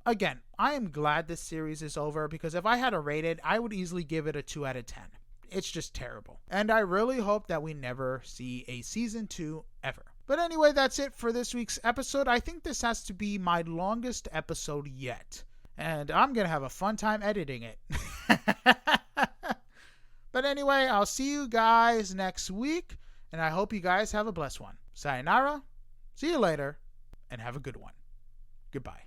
Again, I am glad this series is over, because if I had to rate it, I would easily give it a 2 out of 10. It's just terrible. And I really hope that we never see a season 2 ever. But anyway, that's it for this week's episode. I think this has to be my longest episode yet, and I'm going to have a fun time editing it. But anyway, I'll see you guys next week, and I hope you guys have a blessed one. Sayonara, see you later, and have a good one. Goodbye.